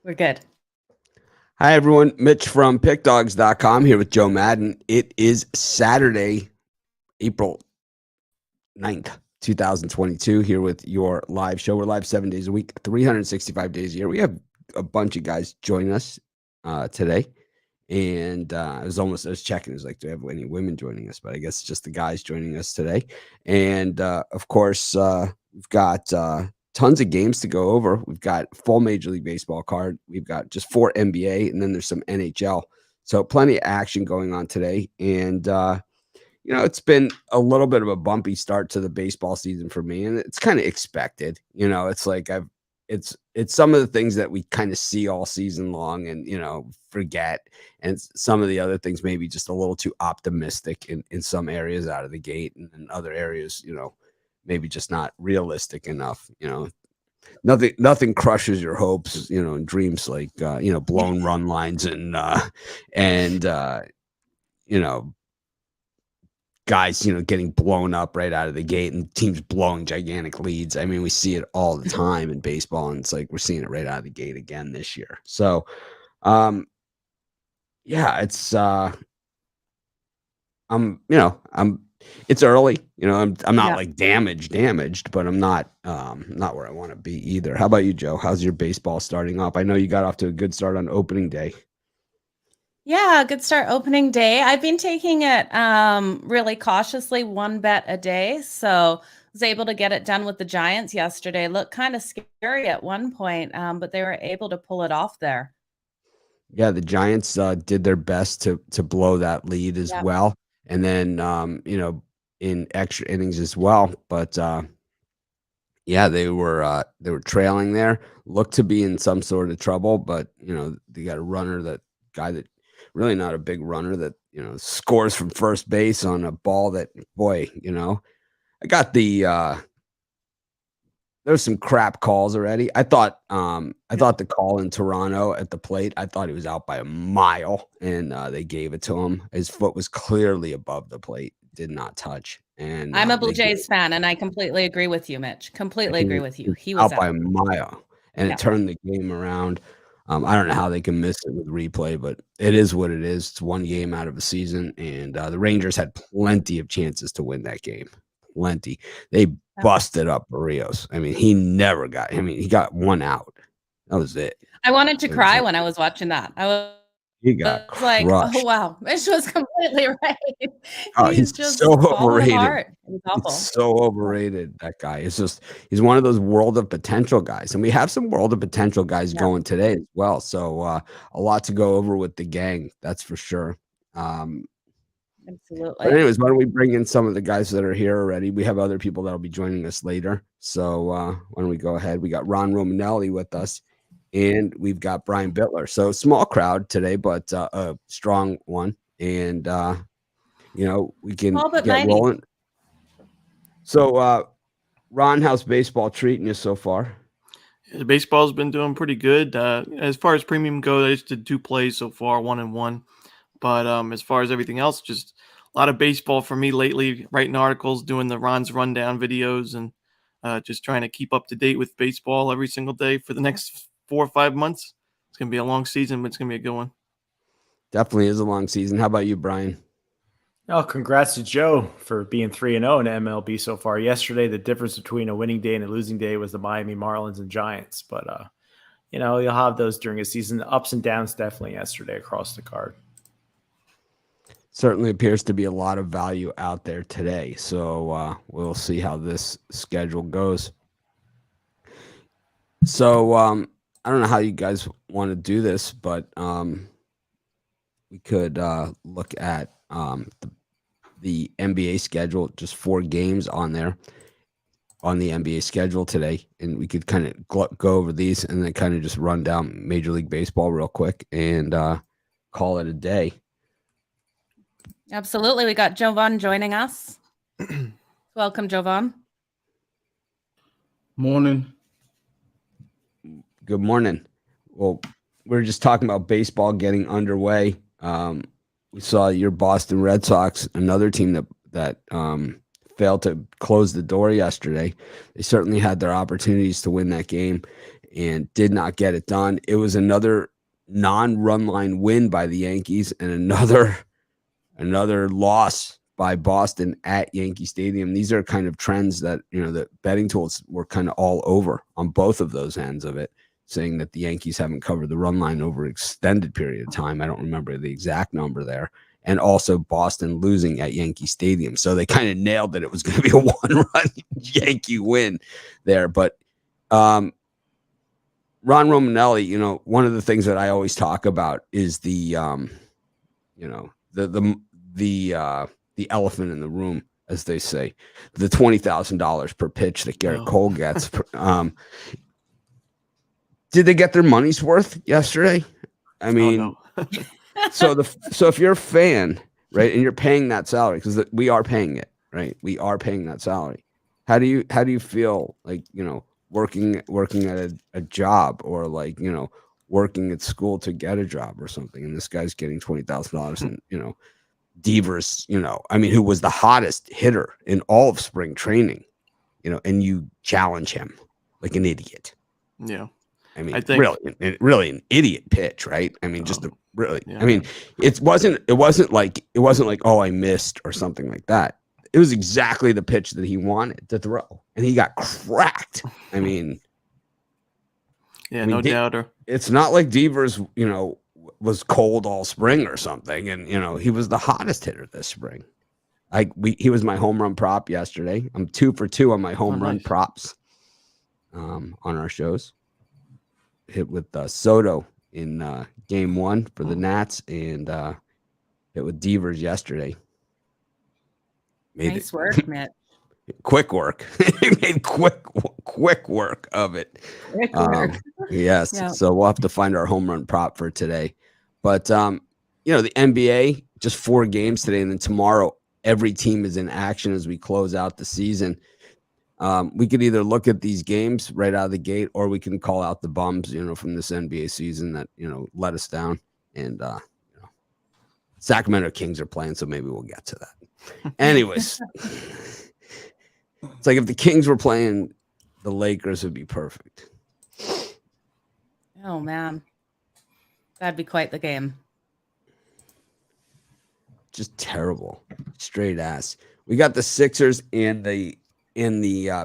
We're good. Hi, everyone. Mitch from Pickdawgz.com here with Joe Madden. It is Saturday, April 9th, 2022, here with your live show. We're live 7 days a week, 365 days a year. We have a bunch of guys joining us today. And I was checking. It was like, do we have any women joining us? But I guess it's just the guys joining us today. And of course, we've got tons of games to go over. We've got full Major League Baseball card. We've got just 4 NBA, and then there's some NHL. So plenty of action going on today. And, it's been a little bit of a bumpy start to the baseball season for me, and it's kind of expected. It's like it's some of the things that we kind of see all season long and, forget. And some of the other things maybe just a little too optimistic in some areas out of the gate, and in other areas, maybe just not realistic enough. Nothing crushes your hopes, and dreams like, blown run lines and guys, getting blown up right out of the gate and teams blowing gigantic leads. I mean, we see it all the time in baseball, and it's like we're seeing it right out of the gate again this year. So, it's it's early. I'm not like damaged, but I'm not where I want to be either. How about you, Joe? How's your baseball starting up? I know you got off to a good start on opening day. Yeah, good start opening day. I've been taking it really cautiously, 1 bet a day. So I was able to get it done with the Giants yesterday. Looked kind of scary at one point, but they were able to pull it off there. Yeah, the Giants did their best to blow that lead as well. And then, in extra innings as well. But they were trailing there, looked to be in some sort of trouble, but they got a runner, that guy that really not a big runner, that scores from first base on a ball that, boy, I got there's some crap calls already. I thought the call in Toronto at the plate, I thought he was out by a mile, and they gave it to him. His foot was clearly above the plate, did not touch. And I'm a Blue Jays fan, and I completely agree with you, Mitch. Completely agree with you. He was out by a mile, and it turned the game around. I don't know how they can miss it with replay, but it is what it is. It's one game out of a season, and the Rangers had plenty of chances to win that game. Plenty. They busted up Barrios. I mean, he got one out. That was it. I wanted to cry when I was watching that. He got like, crushed. oh, wow. Mitch was completely right. Oh, he's just so overrated. Awful. He's so overrated, that guy. He's one of those world of potential guys. And we have some world of potential guys going today as well. So a lot to go over with the gang, that's for sure. Absolutely. But anyways, why don't we bring in some of the guys that are here already? We have other people that'll be joining us later. So why don't we go ahead? We got Ron Romanelli with us, and we've got Brian Bittler. So small crowd today, but a strong one. And we can get rolling. So Ron, how's baseball treating you so far? The baseball's been doing pretty good. As far as premium goes, I just did 2 plays so far, 1-1. But as far as everything else, just a lot of baseball for me lately, writing articles, doing the Ron's Rundown videos, and just trying to keep up to date with baseball every single day for the next 4 or 5 months. It's going to be a long season, but it's going to be a good one. Definitely is a long season. How about you, Brian? Oh, congrats to Joe for being 3-0 in MLB so far. Yesterday, the difference between a winning day and a losing day was the Miami Marlins and Giants. But, you'll have those during a season. The ups and downs definitely yesterday across the card. Certainly appears to be a lot of value out there today. So we'll see how this schedule goes. So I don't know how you guys want to do this, but we could look at the NBA schedule, just 4 games on there on the NBA schedule today. And we could kind of go over these and then kind of just run down Major League Baseball real quick and call it a day. Absolutely. We got Jovan joining us. Welcome, Jovan. Morning. Good morning. Well, we're just talking about baseball getting underway. We saw your Boston Red Sox, another team that failed to close the door yesterday. They certainly had their opportunities to win that game. and did not get it done. It was another non-run line win by the Yankees and another loss by Boston at Yankee Stadium. These are kind of trends that, the betting tools were kind of all over on both of those ends of it, saying that the Yankees haven't covered the run line over an extended period of time. I don't remember the exact number there. And also Boston losing at Yankee Stadium. So they kind of nailed that it was going to be a one-run Yankee win there. But Ron Romanelli, one of the things that I always talk about is the elephant in the room, as they say, the $20,000 per pitch that Garrett Cole gets. Did they get their money's worth yesterday? I mean, so if you're a fan, right, and you're paying that salary, because we are paying it, right? We are paying that salary. How do you feel like, working at a job, or like, working at school to get a job or something, and this guy's getting $20,000 and Devers, who was the hottest hitter in all of spring training, and you challenge him like an idiot. Yeah. I think really an idiot pitch, right? Just really. Yeah. It wasn't like, oh, I missed or something like that. It was exactly the pitch that he wanted to throw, and he got cracked. No doubter. It's not like Devers, was cold all spring or something, and he was the hottest hitter this spring. He was my home run prop yesterday. I'm 2 for 2 on my home run props on our shows. Hit with Soto in game 1 for the Nats, and hit with Devers yesterday. Nice work, Mitch. Quick work. He made quick work of it. Quick work. Yes. Yep. So we'll have to find our home run prop for today. But the NBA, just 4 games today, and then tomorrow every team is in action as we close out the season. We could either look at these games right out of the gate, or we can call out the bums, from this NBA season that, let us down. And Sacramento Kings are playing, so maybe we'll get to that. Anyways, it's like if the Kings were playing, the Lakers would be perfect. Oh, man. That'd be quite the game. Just terrible. Straight ass. We got the Sixers and the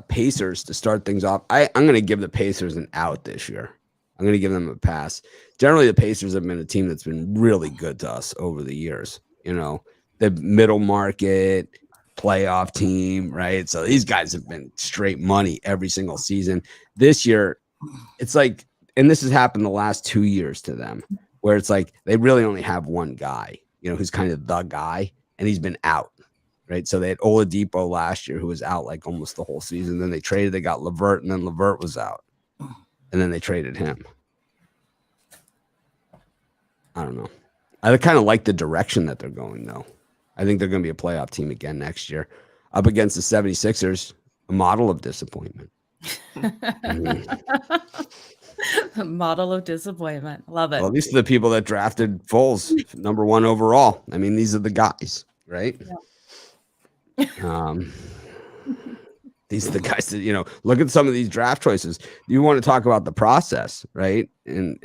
Pacers to start things off. I'm going to give the Pacers an out this year. I'm going to give them a pass. Generally, the Pacers have been a team that's been really good to us over the years. The middle market playoff team, right? So these guys have been straight money every single season. This year, it's like, and this has happened the last 2 years to them, where it's like they really only have one guy, who's kind of the guy, and he's been out. Right. So they had Oladipo last year, who was out like almost the whole season. Then they got LeVert, and then LeVert was out. And then they traded him. I don't know. I kind of like the direction that they're going, though. I think they're going to be a playoff team again next year. Up against the 76ers, a model of disappointment. A model of disappointment. Love it. Well, these are the people that drafted Foles number 1 overall. These are the guys, right? Yeah. These are the guys that, look at some of these draft choices. You want to talk about the process, right? And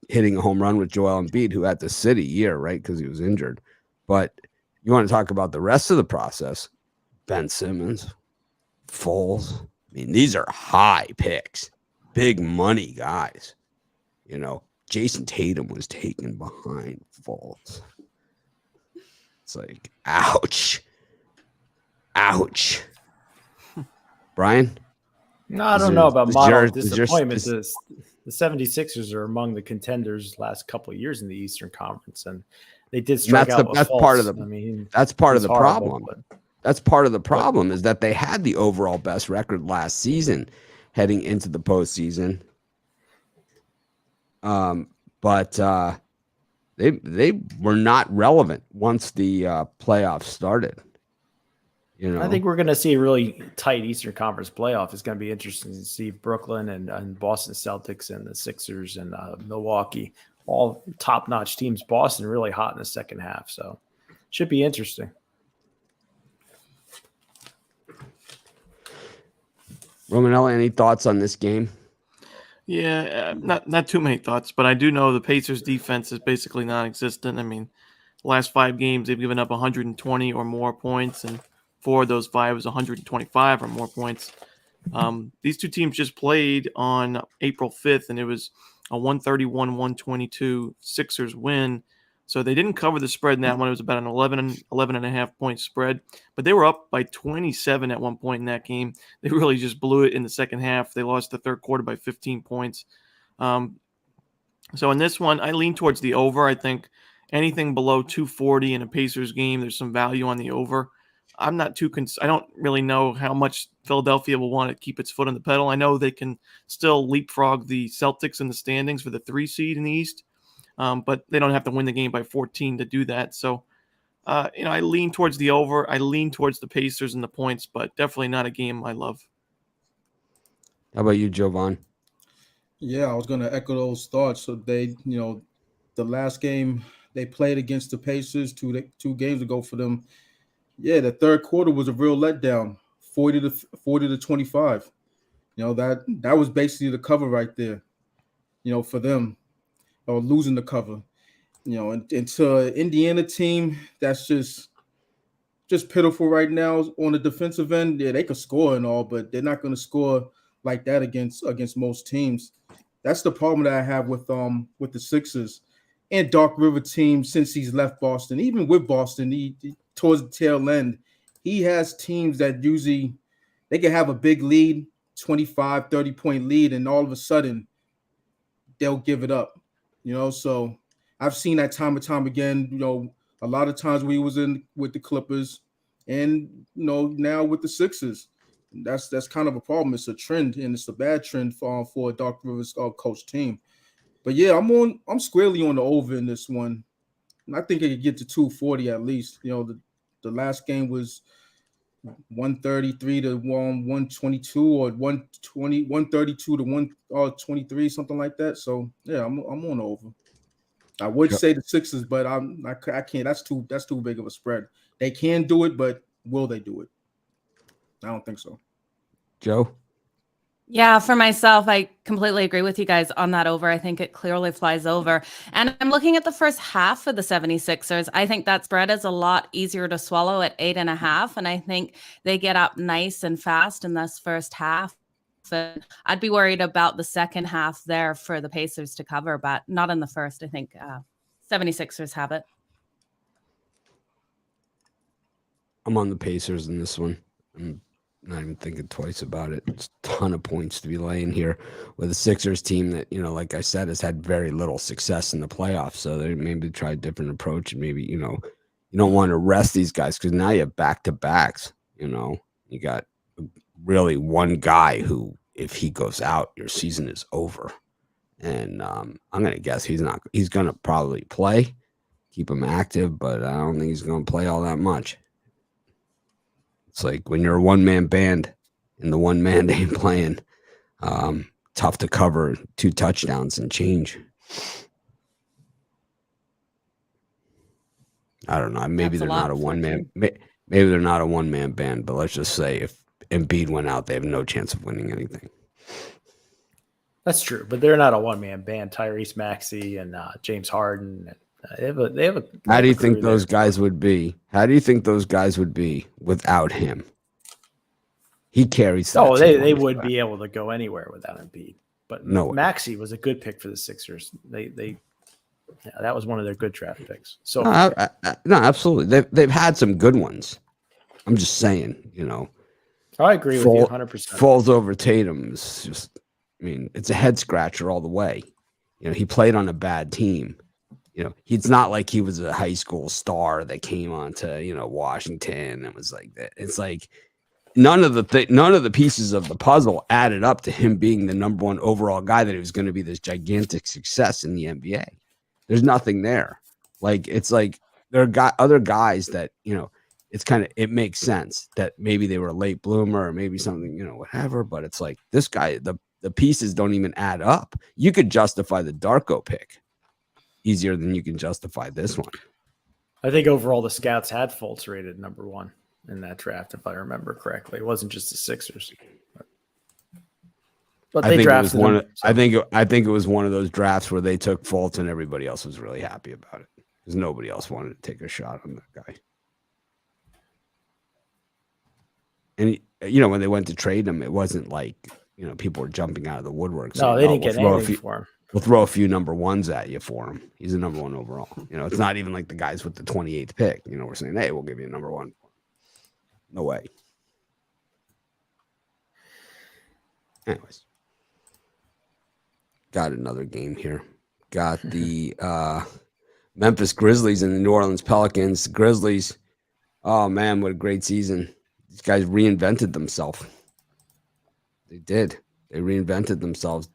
hitting a home run with Joel Embiid, who had to sit a year, right? Because he was injured. But you want to talk about the rest of the process. Ben Simmons, Foles. These are high picks, big money guys. Jason Tatum was taken behind Foles. It's like, ouch. Brian? No, I don't know about model disappointment. The 76ers are among the contenders last couple of years in the Eastern Conference, and they did strike out. That's part of the. That's part of the problem. That's part of the problem is that they had the overall best record last season, heading into the postseason. But they were not relevant once the playoffs started. I think we're going to see a really tight Eastern Conference playoff. It's going to be interesting to see Brooklyn and Boston Celtics and the Sixers and Milwaukee, all top-notch teams. Boston really hot in the second half, so should be interesting. Romanella, any thoughts on this game? Yeah, not too many thoughts, but I do know the Pacers' defense is basically non-existent. I mean, last 5 games they've given up 120 or more points, and 4 of those 5 was 125 or more points. These two teams just played on April 5th, and it was a 131-122 Sixers win. So they didn't cover the spread in that one. It was about an 11 and a half point spread, but they were up by 27 at one point in that game. They really just blew it in the second half. They lost the third quarter by 15 points. So in this one, I lean towards the over. I think anything below 240 in a Pacers game, there's some value on the over. I'm not too I don't really know how much Philadelphia will want to keep its foot on the pedal. I know they can still leapfrog the Celtics in the standings for the 3 seed in the East, but they don't have to win the game by 14 to do that. So, I lean towards the over. I lean towards the Pacers and the points, but definitely not a game I love. How about you, Jovan? Yeah, I was going to echo those thoughts. So the last game they played against the Pacers two games ago for them. Yeah, the third quarter was a real letdown, 40 to 25. That was basically the cover right there. For them, or losing the cover. And to an Indiana team that's just pitiful right now on the defensive end. Yeah, they could score and all, but they're not going to score like that against most teams. That's the problem that I have with the Sixers and Doc River team since he's left Boston. Even with Boston, he towards the tail end, he has teams that usually they can have a big lead, 25, 30-point lead, and all of a sudden they'll give it up. So I've seen that time and time again, a lot of times we was in with the Clippers and, now with the Sixers. That's kind of a problem. It's a trend, and it's a bad trend for Doc Rivers coach team. But yeah, I'm squarely on the over in this one. And I think it could get to 240 at least. The last game was 133 to 122 or 132 to 123, something like that. So yeah, I'm on the over. I would say the Sixers, but I can't. That's too big of a spread. They can do it, but will they do it? I don't think so. Joe? Yeah, for myself, I completely agree with you guys on that over. I think it clearly flies over. And I'm looking at the first half of the 76ers. I think that spread is a lot easier to swallow at 8.5. And I think they get up nice and fast in this first half. And I'd be worried about the second half there for the Pacers to cover, but not in the first. I think 76ers have it. I'm on the Pacers in this one. I'm not even thinking twice about it. It's a ton of points to be laying here with a Sixers team that, like I said, has had very little success in the playoffs. So they maybe try a different approach, and maybe, you don't want to rest these guys because now you have back-to-backs. You got really one guy who, if he goes out, your season is over. And I'm going to guess he's going to probably play, keep him active, but I don't think he's going to play all that much. It's like when you're a one-man band and the one man ain't playing, tough to cover 2 touchdowns and change. I don't know. Maybe they're not a one-man. Maybe they're not a one-man band, but let's just say if Embiid went out, they have no chance of winning anything. That's true, but they're not a one-man band. Tyrese Maxey and James Harden. They have a How do you think those guys would be? How do you think those guys would be without him? He carries. They would be able to go anywhere without Embiid. But no, Maxey was a good pick for the Sixers. That was one of their good draft picks. So no, absolutely. They've had some good ones. I'm just saying, I agree with you 100%. Falls over Tatum is just, it's a head scratcher all the way. He played on a bad team. He's not like he was a high school star that came onto, Washington and was like that. It's like none of the pieces of the puzzle added up to him being the number 1 overall guy that he was going to be this gigantic success in the NBA. There's nothing there. Like, it's like there are other guys that, it's it makes sense that maybe they were a late bloomer or maybe something, whatever. But it's like this guy, the pieces don't even add up. You could justify the Darko pick easier than you can justify this one. I think overall the scouts had Fultz rated number 1 in that draft, if I remember correctly. It wasn't just the Sixers. But I they think it was drafted one. him. So. I think it was one of those drafts where they took Fultz and everybody else was really happy about it because nobody else wanted to take a shot on that guy. And when they went to trade him, it wasn't like people were jumping out of the woodwork. No, saying, they didn't get anything for him. We'll throw a few number ones at you for him. He's a number one overall. It's not even like the guys with the 28th pick. We're saying, hey, we'll give you a number one. No way. Anyways, got another game here. Got the Memphis Grizzlies and the New Orleans Pelicans. The Grizzlies, oh man, what a great season. These guys reinvented themselves. They did. They reinvented themselves.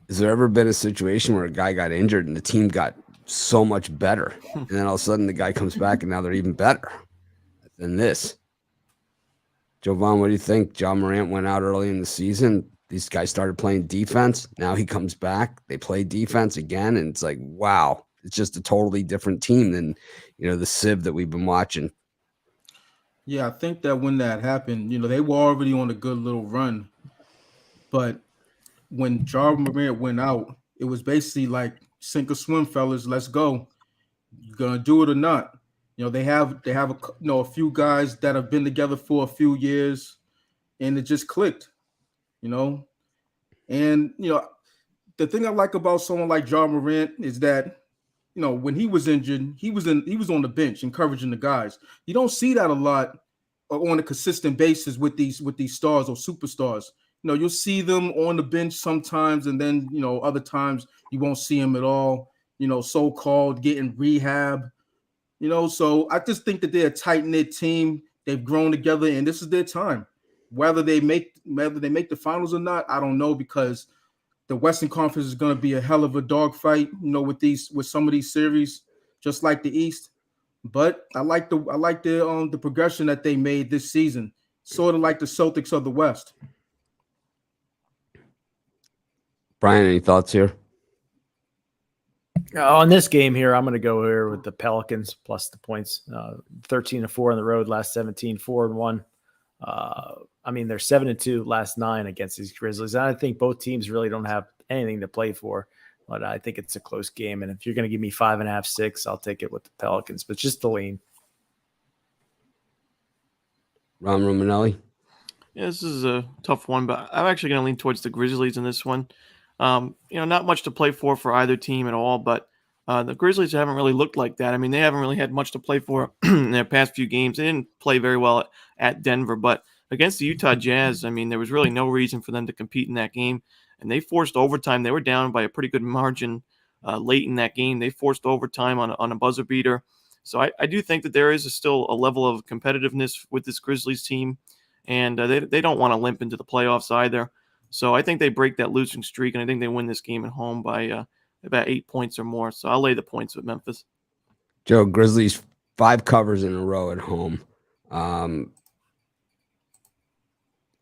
Has there ever been a situation where a guy got injured and the team got so much better? And then all of a sudden the guy comes back and now they're even better than this. Jovan, what do you think? John Morant went out early in the season. These guys started playing defense. Now he comes back. They play defense again. And it's like, wow, it's just a totally different team than, the Civ that we've been watching. Yeah, I think that when that happened, they were already on a good little run. But when John Morant went out, it was basically like sink or swim, fellas. Let's go. You gonna do it or not? They have a few guys that have been together for a few years, and it just clicked. And the thing I like about someone like John Morant is that when he was injured, he was on the bench encouraging the guys. You don't see that a lot on a consistent basis with these stars or superstars. You'll see them on the bench sometimes, and then other times you won't see them at all. So-called getting rehab. So I just think that they're a tight-knit team. They've grown together, and this is their time. Whether they make the finals or not, I don't know, because the Western Conference is going to be a hell of a dogfight, with some of these series, just like the East. But I like the progression that they made this season, sort of like the Celtics of the West. Brian, any thoughts here? On this game here, I'm going to go here with the Pelicans plus the points. 13-4 on the road, last 17, 4-1. They're 7-2 last 9 against these Grizzlies. And I think both teams really don't have anything to play for, but I think it's a close game. And if you're going to give me 5.5, 6, I'll take it with the Pelicans, but just the lean. Ron Romanelli? Yeah, this is a tough one, but I'm actually going to lean towards the Grizzlies in this one. Not much to play for either team at all, but the Grizzlies haven't really looked like that. They haven't really had much to play for in their past few games. They didn't play very well at Denver, but against the Utah Jazz, there was really no reason for them to compete in that game, and they forced overtime. They were down by a pretty good margin late in that game. They forced overtime on a buzzer beater. So I do think that there is still a level of competitiveness with this Grizzlies team, and they don't want to limp into the playoffs either. So I think they break that losing streak, and I think they win this game at home by about 8 points or more. So I'll lay the points with Memphis. Joe, Grizzlies 5 covers in a row at home.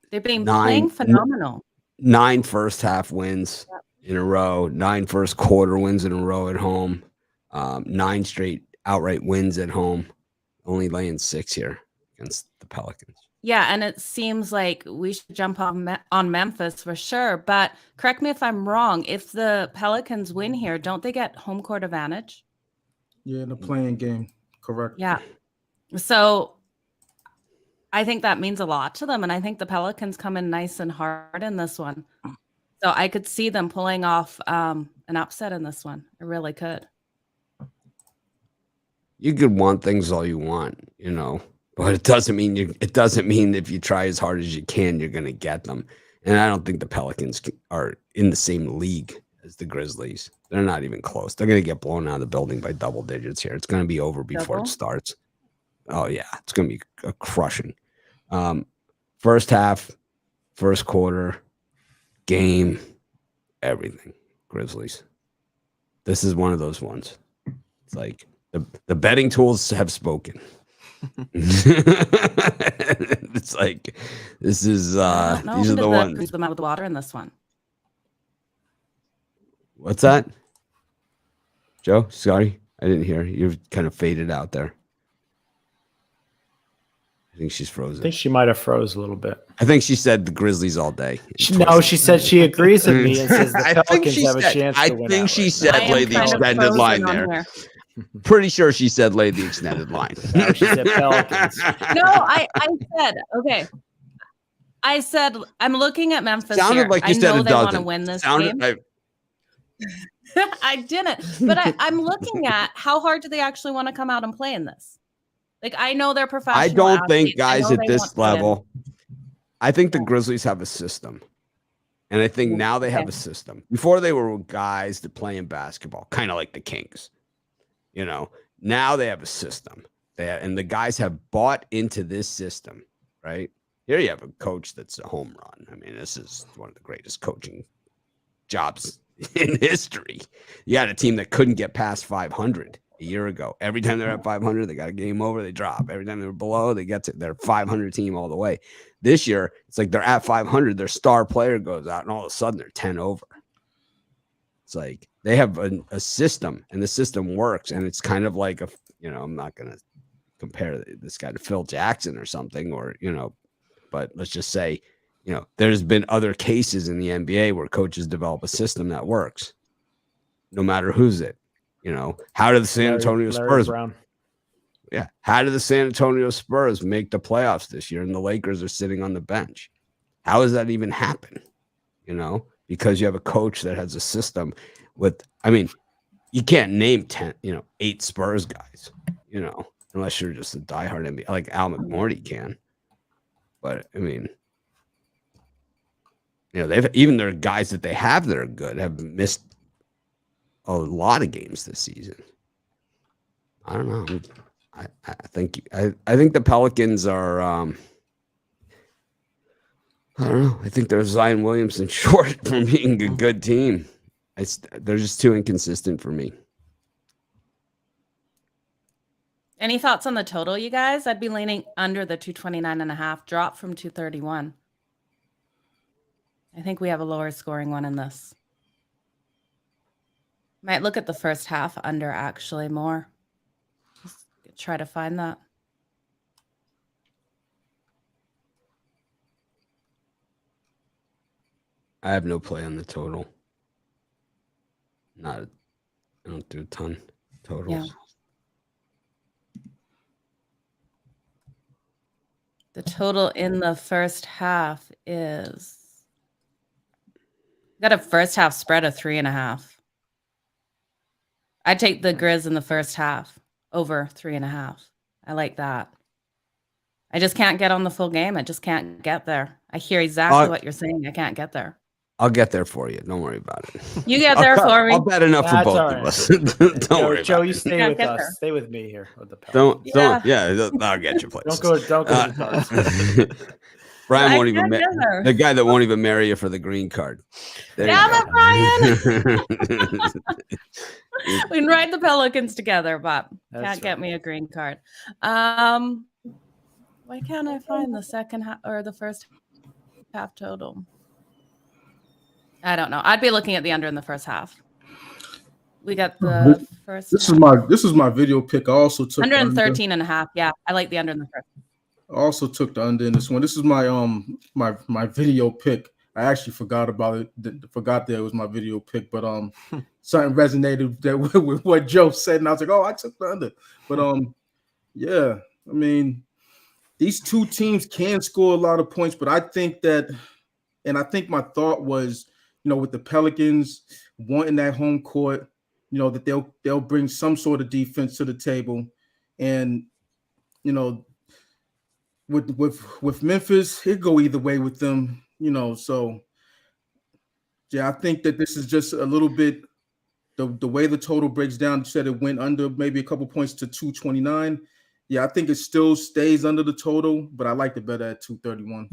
They've been playing phenomenal. 9 first half wins in a row, 9 first quarter wins in a row at home, 9 straight outright wins at home, only laying 6 here against the Pelicans. Yeah, and it seems like we should jump on Memphis for sure. But correct me if I'm wrong. If the Pelicans win here, don't they get home court advantage? Yeah, in the playing game. Correct. Yeah. So I think that means a lot to them. And I think the Pelicans come in nice and hard in this one. So I could see them pulling off an upset in this one. I really could. You could want things all you want, but it doesn't mean if you try as hard as you can, you're going to get them. And I don't think the Pelicans are in the same league as the Grizzlies. They're not even close. They're going to get blown out of the building by double digits here. It's going to be over before it starts. Oh yeah, it's going to be a crushing. First half, first quarter, game, everything. Grizzlies. This is one of those ones. It's like the betting tools have spoken. It's like this is these are the ones. Them out of the water in this one. What's that, Joe? Sorry, I didn't hear. You're kind of faded out there. I think she's I frozen. think she might have froze a little bit. I think she said the Grizzlies all day. No, she said she agrees with me and says the I think Pelicans she have a said- chance I to win think out she right said now. I lay am the kind of extended frozen line on there. here. Pretty sure she said lay the extended line. No, she said Pelicans. No, I said, okay. I said, I'm looking at Memphis Sounded here. like you I said know a they want to dozen. win this Sounded game. I didn't. But I'm looking at how hard do they actually want to come out and play in this? Like, I know they're professional. I don't think athletes. I guys know at they this want to win. level. I think the Yeah. Grizzlies have a system. And I think now they have Okay. a system. Before they were guys that play in basketball, kind of like the Kings. You know, now they have a system. And the guys have bought into this system, right? Here you have a coach that's a home run. I mean, this is one of the greatest coaching jobs in history. You got a team that couldn't get past 500 a year ago. Every time they're at 500, they got a game over, they drop. Every time they're below, they get to their 500 team all the way. This year, it's like they're at 500, their star player goes out, and all of a sudden they're 10 over. It's like they have a system, and the system works, and it's kind of like a, you know, I'm not going to compare this guy to Phil Jackson or something, or, you know, but let's just say, you know, there's been other cases in the NBA where coaches develop a system that works, no matter who's it. You know, how did the San Antonio Spurs? Brown. Yeah, how did the San Antonio Spurs make the playoffs this year, and the Lakers are sitting on the bench? How does that even happen? You know, because you have a coach that has a system with. I mean, you can't name 8 Spurs guys. You know, unless you're just a diehard NBA, like Al McMorty can. But I mean, you know, they've even their guys that they have that are good have missed a lot of games this season. I don't know. I think the Pelicans are. I don't know. I think they're Zion Williamson short from being a good team. They're just too inconsistent for me. Any thoughts on the total, you guys? I'd be leaning under the 229.5, drop from 231. I think we have a lower scoring one in this. Might look at the first half under actually more. Just try to find that. I have no play on the total. I don't do a ton totals. Yeah. The total in the first half is got a first half spread of 3.5. I'd take the Grizz in the first half over 3.5. I like that. I just can't get on the full game. I just can't get there. I hear exactly what you're saying. I can't get there. I'll get there for you. Don't worry about it. You get there for me. I'll bet enough for That's both all of right. us. Don't worry Joe, about you it. stay Yeah, with get us. there. Stay with me here with the Pelicans. I'll get you places. Don't go to the darts. Brian I won't even can't get there. the guy that won't even marry you for the green card. There you Damn go. it, Brian. We can ride the Pelicans together, but That's can't get right. me a green card. Why can't I find the second half or the first half total? I don't know. I'd be looking at the under in the first half. We got the first. This half. is my video pick. I also took the under. 113.5. Yeah, I like the under in the first. I also took the under in this one. This is my my video pick. I actually forgot about it. Forgot that it was my video pick, but something resonated that with what Joe said, and I was like, oh, I took the under. But yeah, I mean, these two teams can score a lot of points, but I think that, and I think my thought was, you know, with the Pelicans wanting that home court, you know, that they'll bring some sort of defense to the table, and you know, with Memphis, it go either way with them, you know. So yeah, I think that this is just a little bit the way the total breaks down. You said it went under maybe a couple points to 229. Yeah, I think it still stays under the total, but I like the bet at 231.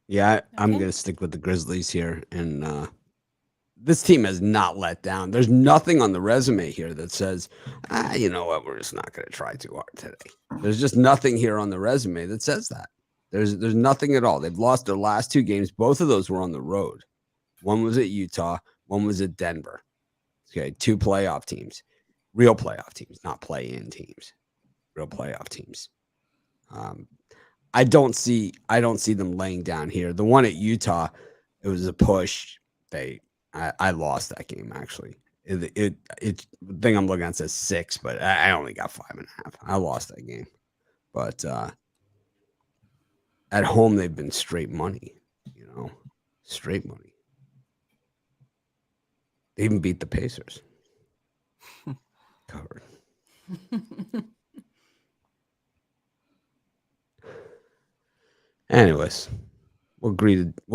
Yeah, I'm Okay. going to stick with the Grizzlies here. And this team has not let down. There's nothing on the resume here that says, you know what, we're just not going to try too hard today. There's just nothing here on the resume that says that. There's nothing at all. They've lost their last 2 games. Both of those were on the road. One was at Utah. One was at Denver. Okay, 2 playoff teams. real playoff teams, not play-in teams, real playoff teams. I don't see them laying down here. The one at Utah, it was a push. I lost that game actually. The thing I'm looking at says 6, but I only got 5.5. I lost that game. But at home they've been straight money, straight money. They even beat the Pacers. Covered. Anyways, we'll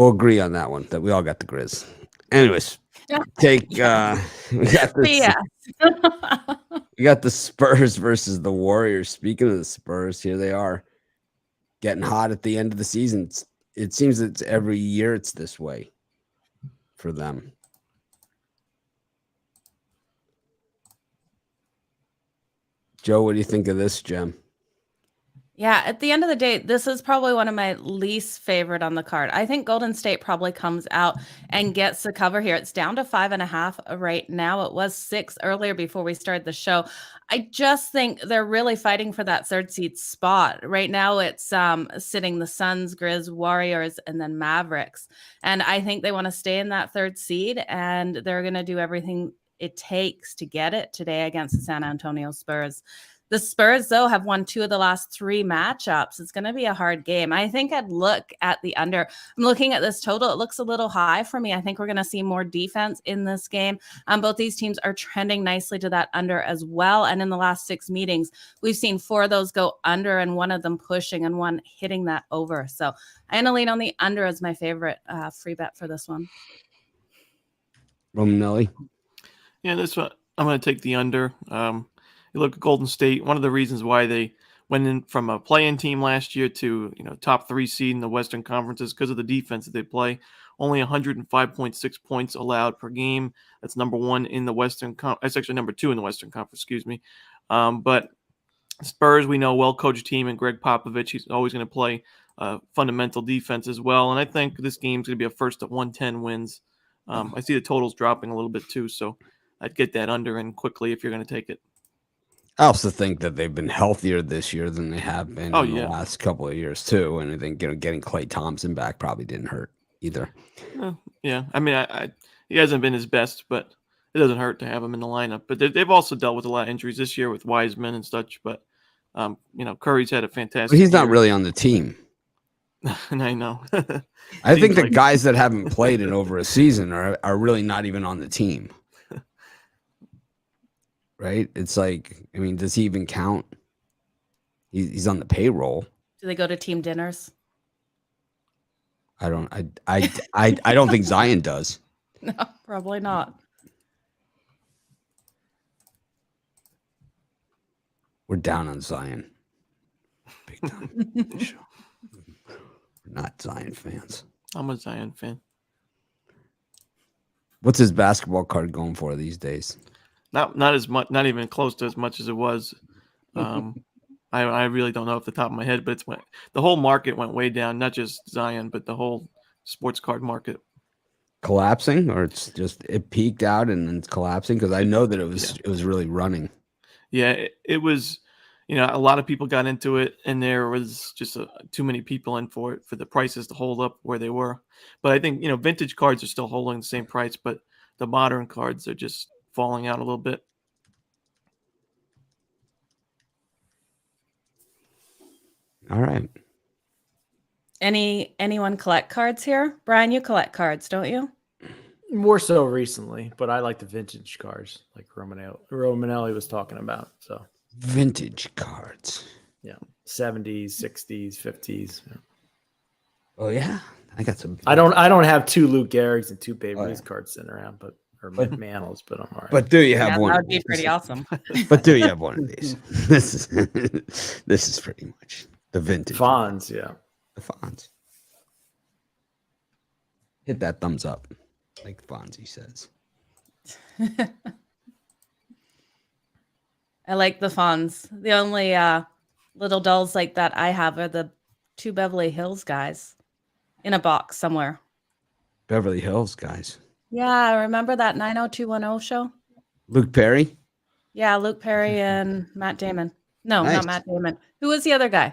agree on that one that we all got the Grizz. Anyways, take we got this. We got the Spurs versus the Warriors. Speaking of the Spurs, here they are getting hot at the end of the season. It seems it's every year it's this way for them. Joe, what do you think of this, Gem? Yeah, at the end of the day, this is probably one of my least favorite on the card. I think Golden State probably comes out and gets the cover here. It's down to 5.5 right now. It was 6 earlier before we started the show. I just think they're really fighting for that third seed spot. Right now, it's sitting the Suns, Grizz, Warriors, and then Mavericks. And I think they want to stay in that third seed, and they're going to do everything it takes to get it today against the San Antonio Spurs. The Spurs, though, have won 2 of the last 3 matchups. It's going to be a hard game. I think I'd look at the under. I'm looking at this total. It looks a little high for me. I think we're going to see more defense in this game. Both these teams are trending nicely to that under as well. And in the last 6 meetings, we've seen 4 of those go under and 1 of them pushing and 1 hitting that over. So I'm going to lean on the under as my favorite free bet for this one. Romanelli? Yeah, this one, I'm going to take the under. You look at Golden State, one of the reasons why they went in from a play-in team last year to top 3 seed in the Western Conference is because of the defense that they play. Only 105.6 points allowed per game. That's number 1 in the Western Conference. That's actually number 2 in the Western Conference, excuse me. But Spurs, we know, well-coached team, and Greg Popovich, he's always going to play fundamental defense as well. And I think this game's going to be a first at 110 wins. I see the totals dropping a little bit too, so I'd get that under in quickly if you're going to take it. I also think that they've been healthier this year than they have been in the last couple of years too. And I think getting Klay Thompson back probably didn't hurt either. Yeah, I mean, he hasn't been his best, but it doesn't hurt to have him in the lineup. But they've also dealt with a lot of injuries this year with Wiseman and such. But Curry's had a fantastic. But he's not year. really on the team. And I know. I think the guys that haven't played in over a season are really not even on the team. Right? It's like, I mean, does he even count? He's on the payroll. Do they go to team dinners? I don't think Zion does. No, probably not. We're down on Zion. Big time. We're not Zion fans. I'm a Zion fan. What's his basketball card going for these days? Not as much, not even close to as much as it was. I really don't know off the top of my head, but the whole market went way down, not just Zion, but the whole sports card market. Collapsing, or it peaked out and then it's collapsing? Because I know that it was really running. Yeah, it was. A lot of people got into it, and there was just too many people in for it for the prices to hold up where they were. But I think vintage cards are still holding the same price, but the modern cards are just falling out a little bit. All right. Anyone collect cards here? Brian, you collect cards, don't you? More so recently, but I like the vintage cards like Romanelli was talking about. So vintage cards. Yeah. 70s, 60s, 50s. Yeah. Oh yeah. I got some. I don't have 2 Luke Gehrig's and 2 Babe Ruth cards sitting around, but Mantles, but I'm all right. But do you have one? That would be pretty awesome. But do you have one of these? This is pretty much the vintage. Fonz, yeah. The Fonz. Hit that thumbs up, like Fonzie says. I like the Fonz. The only little dolls like that I have are the 2 Beverly Hills guys in a box somewhere. Beverly Hills guys. Yeah, remember that 90210 show? Luke Perry? Yeah, Luke Perry and Matt Damon. No, Nice. not Matt Damon. Who was the other guy?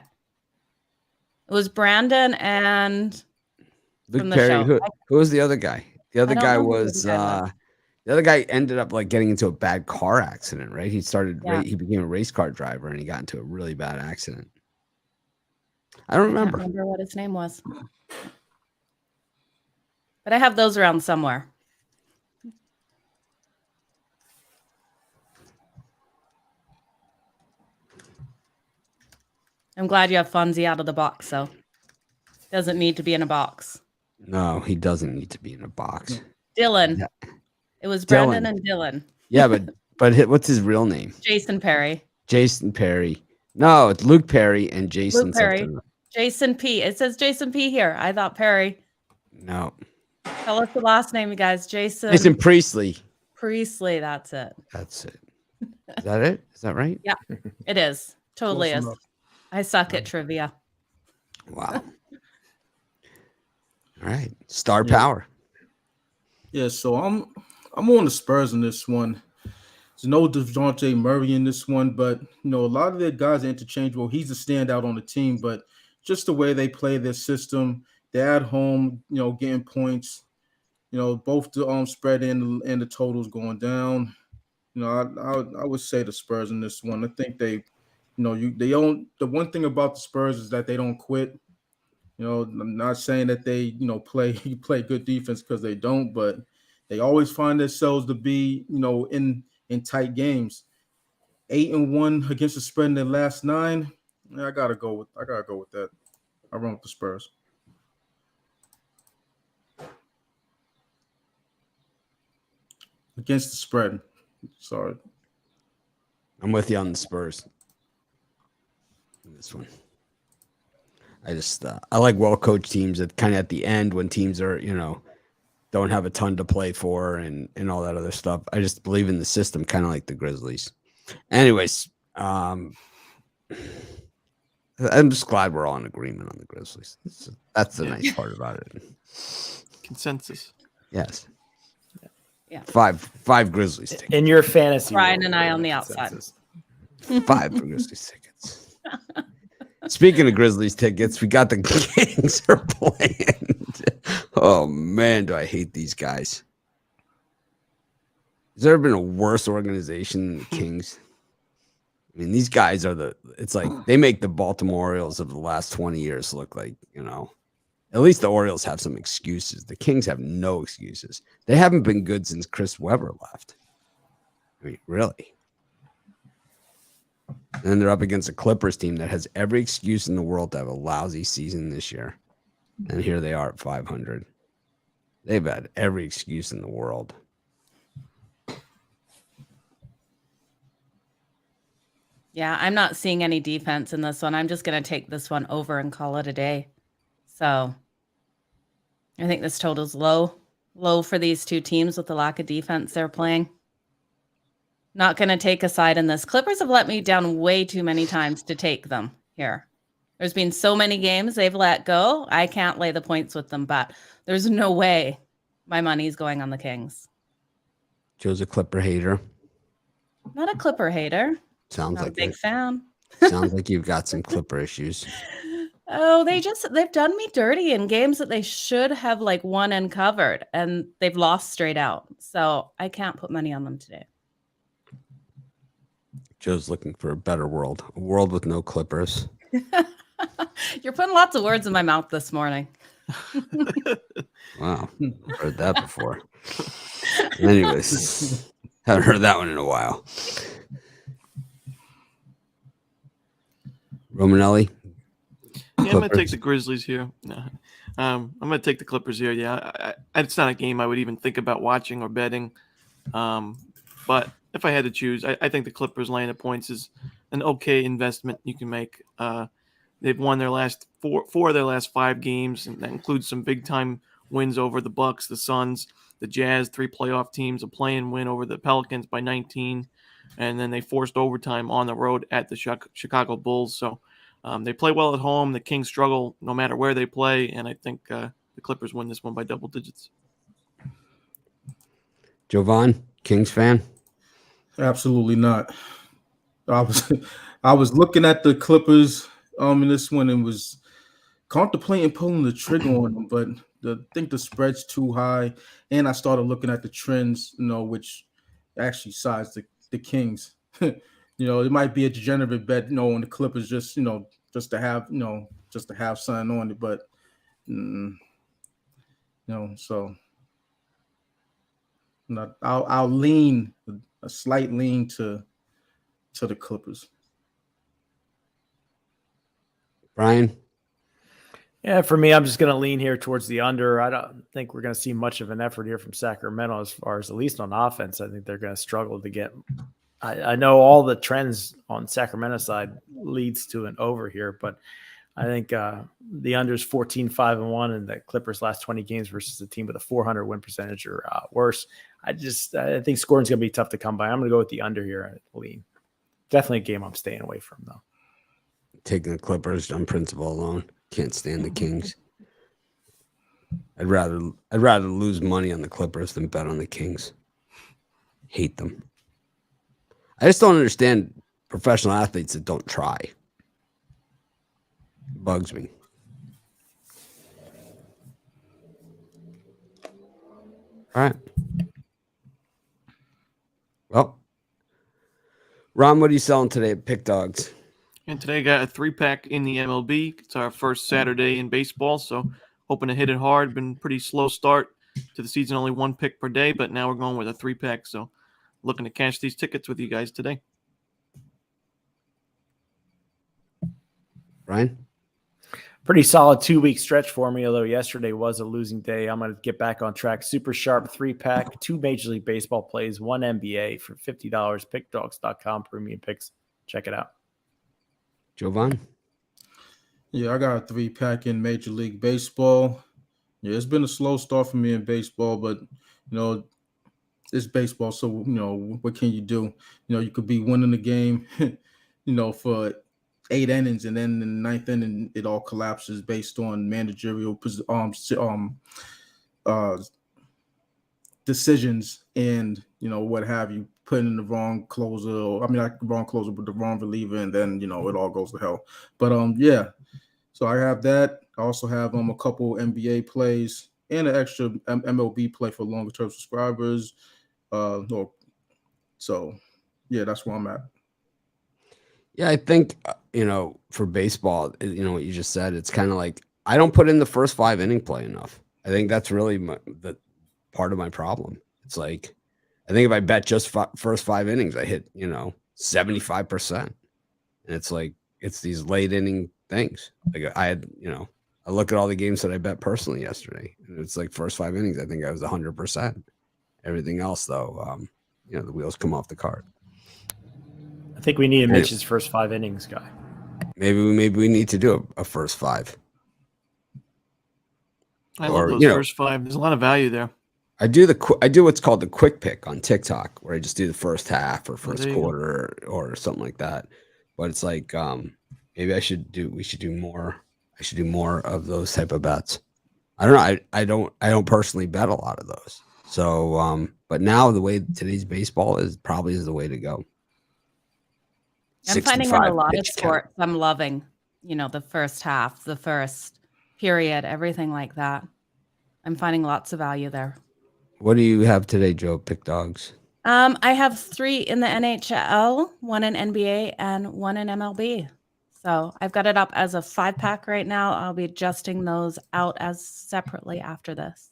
It was Brandon and Luke from the Perry. show. Who was the other guy? The other don't guy know who the was other guy was. the other guy ended up like getting into a bad car accident, right? He started Yeah. he became a race car driver and he got into a really bad accident. I don't I can't remember. remember what his name was. But I have those around somewhere. I'm glad you have Fonzie out of the box, so doesn't need to be in a box. No, he doesn't need to be in a box. Dylan. Yeah. It was Dylan. Brendan and Dylan. Yeah, but what's his real name? Jason Perry. Jason Perry. No, it's Luke Perry and Jason Luke Perry. something. Jason P. It says Jason P here. I thought Perry. No. Tell us the last name, you guys. Jason Priestley. Priestley. That's it. That's it. Is that it? Is that right? Yeah, it is. Totally Close is. enough. I suck at trivia. Wow. All right. Star Yeah. power. Yeah, so I'm on the Spurs in this one. There's no DeJounte Murray in this one, but a lot of their guys are interchangeable. He's a standout on the team, but just the way they play their system, they're at home, getting points. Both the spread and the totals going down. I would say the Spurs in this one. I think they don't. The one thing about the Spurs is that they don't quit. I'm not saying that they play good defense because they don't, but they always find themselves to be in tight games. 8-1 against the spread in their last 9. I gotta go with that. I run with the Spurs. Against the spread. Sorry. I'm with you on the Spurs. This one. I just I like well-coached teams at kind of at the end when teams are, don't have a ton to play for and all that other stuff. I just believe in the system, kind of like the Grizzlies. Anyways, I'm just glad we're all in agreement on the Grizzlies. That's the nice part about it. Consensus. Yes. Yeah. Five Grizzlies tickets. In your fantasy, Brian world, and I we're on in the outside. consensus. 5 Grizzlies tickets. Speaking of Grizzlies tickets, we got the Kings are playing. Oh man, do I hate these guys. Has there ever been a worse organization than the Kings? I mean, these guys are it's like they make the Baltimore Orioles of the last 20 years look like, at least the Orioles have some excuses. The Kings have no excuses. They haven't been good since Chris Webber left. I mean, really. And they're up against a Clippers team that has every excuse in the world to have a lousy season this year. And here they are at 500. They've had every excuse in the world. Yeah, I'm not seeing any defense in this one. I'm just going to take this one over and call it a day. So I think this total's low for these two teams with the lack of defense they're playing. Not going to take a side in this. Clippers have let me down way too many times to take them here. There's been so many games they've let go. I can't lay the points with them, but there's no way my money's going on the Kings. Joe's a Clipper hater. Not a Clipper hater. Sounds Not like a big it. fan. Sounds like you've got some Clipper issues. Oh, they've done me dirty in games that they should have won and covered, and they've lost straight out. So I can't put money on them today. Joe's looking for a better world, a world with no Clippers. You're putting lots of words in my mouth this morning. Wow, I've heard that before. Anyways, haven't heard that one in a while. Romanelli? Yeah, I'm going to take the Grizzlies here. No. I'm going to take the Clippers here. Yeah, it's not a game I would even think about watching or betting. But if I had to choose, I think the Clippers laying the points is an okay investment you can make. They've won their last four of their last 5 games, and that includes some big-time wins over the Bucks, the Suns, the Jazz, 3 playoff teams, a play-in win over the Pelicans by 19, and then they forced overtime on the road at the Chicago Bulls. So they play well at home. The Kings struggle no matter where they play, and I think the Clippers win this one by double digits. Jovan, Kings fan? Absolutely not. I was I was looking at the Clippers in this one and was contemplating pulling the trigger on them, but I think the spread's too high. And I started looking at the trends, which actually sides the Kings. It might be a degenerate bet, on the Clippers just to have something on it, but so I'll lean a slight lean to the Clippers. Brian? Yeah, for me, I'm just going to lean here towards the under. I don't think we're going to see much of an effort here from Sacramento as far as at least on offense. I think they're going to struggle to get. I know all the trends on Sacramento side leads to an over here, but I think the under is 14-5-1, and the Clippers' last 20 games versus a team with a 400 win percentage or worse. I think scoring's going to be tough to come by. I'm going to go with the under here at lean. Definitely a game I'm staying away from, though. Taking the Clippers on principle alone. Can't stand the Kings. I'd rather lose money on the Clippers than bet on the Kings. Hate them. I just don't understand professional athletes that don't try. It bugs me. All right. Well, Ron, what are you selling today at Pickdawgz? And today I got a 3-pack in the MLB. It's our first Saturday in baseball, so hoping to hit it hard. Been pretty slow start to the season, only 1 pick per day, but now we're going with a 3-pack, so looking to cash these tickets with you guys today. Brian? Pretty solid 2-week stretch for me, although yesterday was a losing day. I'm going to get back on track. Super sharp 3-pack, 2 Major League Baseball plays, 1 NBA for $50. Pickdawgz.com, premium picks. Check it out. Jovan? Yeah, I got a 3-pack in Major League Baseball. Yeah, it's been a slow start for me in baseball, but it's baseball, so what can you do? You could be winning the game, for 8 innings, and then in the 9th inning it all collapses based on managerial decisions and what have you, putting in the wrong closer, not the wrong closer, but the wrong reliever, and then it all goes to hell. But yeah, so I have that. I also have a couple NBA plays and an extra MLB play for longer term subscribers. So yeah, that's where I'm at. Yeah, I think, for baseball, what you just said, it's kind of like I don't put in the first 5 inning play enough. I think that's really the part of my problem. It's like, I think if I bet just first 5 innings, I hit, 75%. And it's like, it's these late inning things. Like I had, I look at all the games that I bet personally yesterday, and it's like first 5 innings, I think I was 100%. Everything else, though, the wheels come off the cart. I think we need Mitch's first 5 innings guy. Maybe we need to do a first 5. I love those first 5. There's a lot of value there. I do what's called the quick pick on TikTok, where I just do the first half or first quarter or something like that. But it's like maybe we should do more. I should do more of those type of bets. I don't know. I don't personally bet a lot of those. So but now the way today's baseball is probably the way to go. I'm finding in a lot of sports I'm loving, the first half, the first period, everything like that. I'm finding lots of value there. What do you have today, Joe? Pickdawgz? I have 3 in the NHL, 1 in NBA, and 1 in MLB. So I've got it up as a 5-pack right now. I'll be adjusting those out as separately after this.